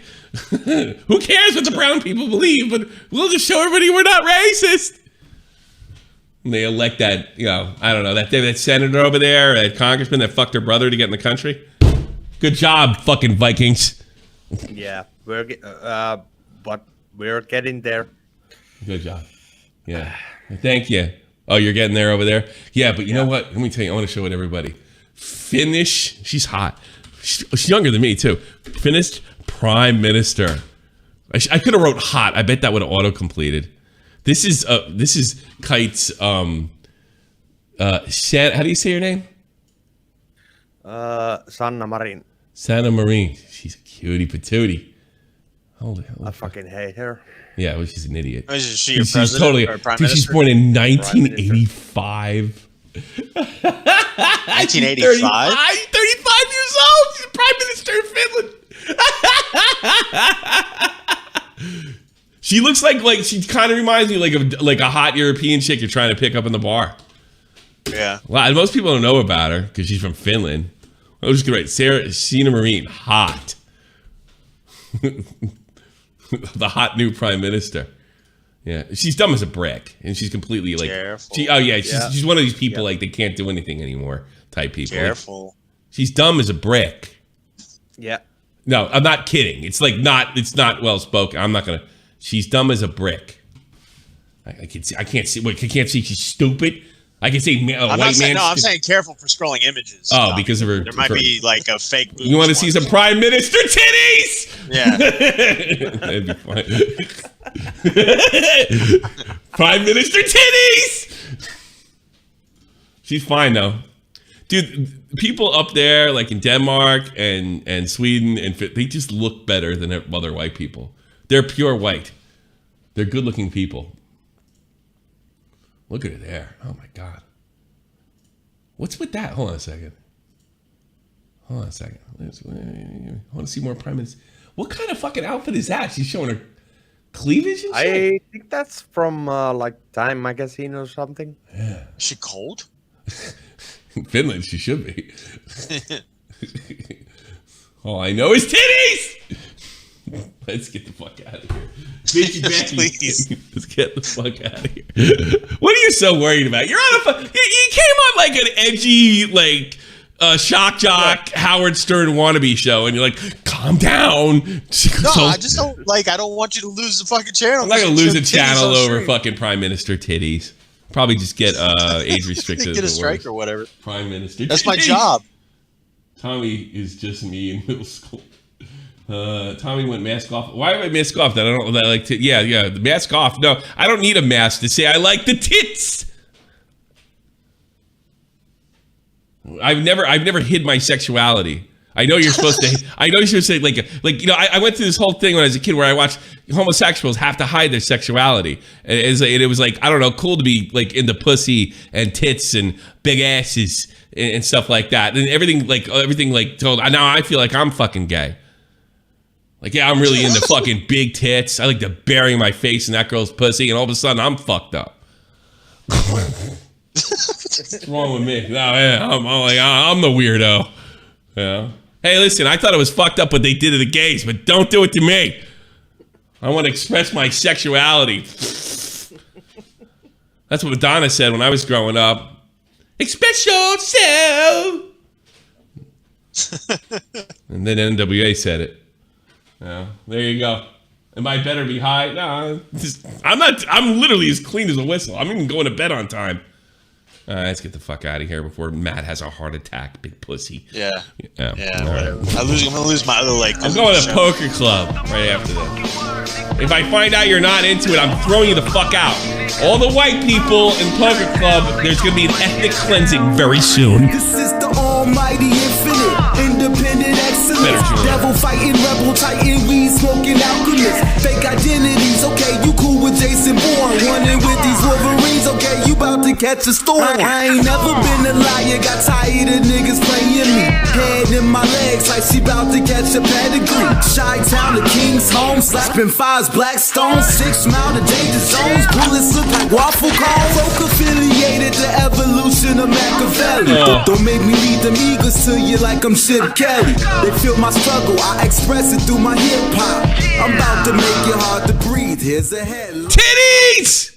Who cares what the brown people believe? But we'll just show everybody we're not racist. And they elect that, I don't know, that senator over there, that congressman that fucked her brother to get in the country. Good job, fucking Vikings. Yeah, we're getting there. Good job. Yeah. Thank you. Oh, you're getting there over there? Yeah, but you know what? Let me tell you, I want to show it everybody. Finnish, she's hot. She's younger than me, too. Finnish Prime Minister. I could have wrote hot. I bet that would have auto-completed. This is Kite's, how do you say your name? Sanna Marin. Sanna Marin. She's a cutie patootie. Holy hell. I fucking hate her. Yeah, well, she's an idiot. Is she a She's president totally, or prime dude, she's minister? born in 1985. 1985? 35 years old. She's prime minister of Finland. She looks like she kind of reminds me like a hot European chick you're trying to pick up in the bar. Yeah. Well, most people don't know about her because she's from Finland. I was just gonna write Sanna Marin, hot. The hot new prime minister. Yeah, she's dumb as a brick, and she's completely like. Careful. She's one of these people like they can't do anything anymore type people. Careful. Like, she's dumb as a brick. Yeah. No, I'm not kidding. It's not well spoken. I'm not gonna. She's dumb as a brick. I can see. I can't see. Wait, I can't see. She's stupid. I can say I'm saying careful for scrolling images. Oh, because of her. There might be like a fake. You want to see some prime minister titties? Yeah. That'd be fun. Prime minister titties. She's fine though, dude. People up there, like in Denmark and Sweden, and they just look better than other white people. They're pure white. They're good-looking people. Look at it there. Oh my God. What's with that? Hold on a second. I want to see more prime minister. What kind of fucking outfit is that? She's showing her cleavage and shit? I think that's from like Time magazine or something. Yeah. Is she cold? In Finland, she should be. All I know is titties! Let's get the fuck out of here. Bitchy Becky. Please. Let's get the fuck out of here. What are you so worried about? You're on you came on like an edgy, like, shock jock, Howard Stern wannabe show, and you're like, calm down. No, I just don't I don't want you to lose the fucking channel. I'm not gonna lose a channel over fucking Prime Minister titties. Probably just get age restricted. Get a strike or whatever. Prime Minister. That's my titties. job. Tommy is just me in middle school. Tommy went mask off. Why would I mask off? That I don't like to. Yeah, the mask off. No, I don't need a mask to say I like the tits. I've never hid my sexuality. I know you're supposed to. I know you're supposed to say like I went through this whole thing when I was a kid where I watched homosexuals have to hide their sexuality, and it was like I don't know, cool to be like into pussy and tits and big asses and stuff like that, and everything told. Now I feel like I'm fucking gay. Like, yeah, I'm really into fucking big tits. I like to bury my face in that girl's pussy, and all of a sudden I'm fucked up. What's wrong with me? No, yeah, I'm the weirdo. Yeah. Hey, listen, I thought it was fucked up what they did to the gays, but don't do it to me. I want to express my sexuality. That's what Madonna said when I was growing up. Express yourself. And then NWA said it. Yeah, there you go. Am I better be high? No, I'm not. I'm literally as clean as a whistle. I'm even going to bed on time. Let's get the fuck out of here before Matt has a heart attack, big pussy. Yeah, whatever. Right. I'm gonna lose my other leg. I'm going to poker club right after this. If I find out you're not into it, I'm throwing you the fuck out. All the white people in poker club, there's gonna be an ethnic cleansing very soon. This is the almighty infinite, independent excellence. Devil fighting, rebel titan, weed smoking alchemist. Fake identities, okay, you cool with Jason Bourne. Running with these Wolverines, okay, you about to catch a storm. I ain't never been a liar, got tired of niggas playing me. Head in my legs like she about to catch a pedigree. Chi-town to King's home, slapping fives, black stones, 6 mile to danger zones. Bullets look like waffle cones. Folk affiliated to evolution of Machiavelli. Don't make me lead them eagles to you like I'm Chip Kelly. They feel my struggle, I express it through my hip hop. I'm about to make it hard to breathe. Here's a headline. Titties!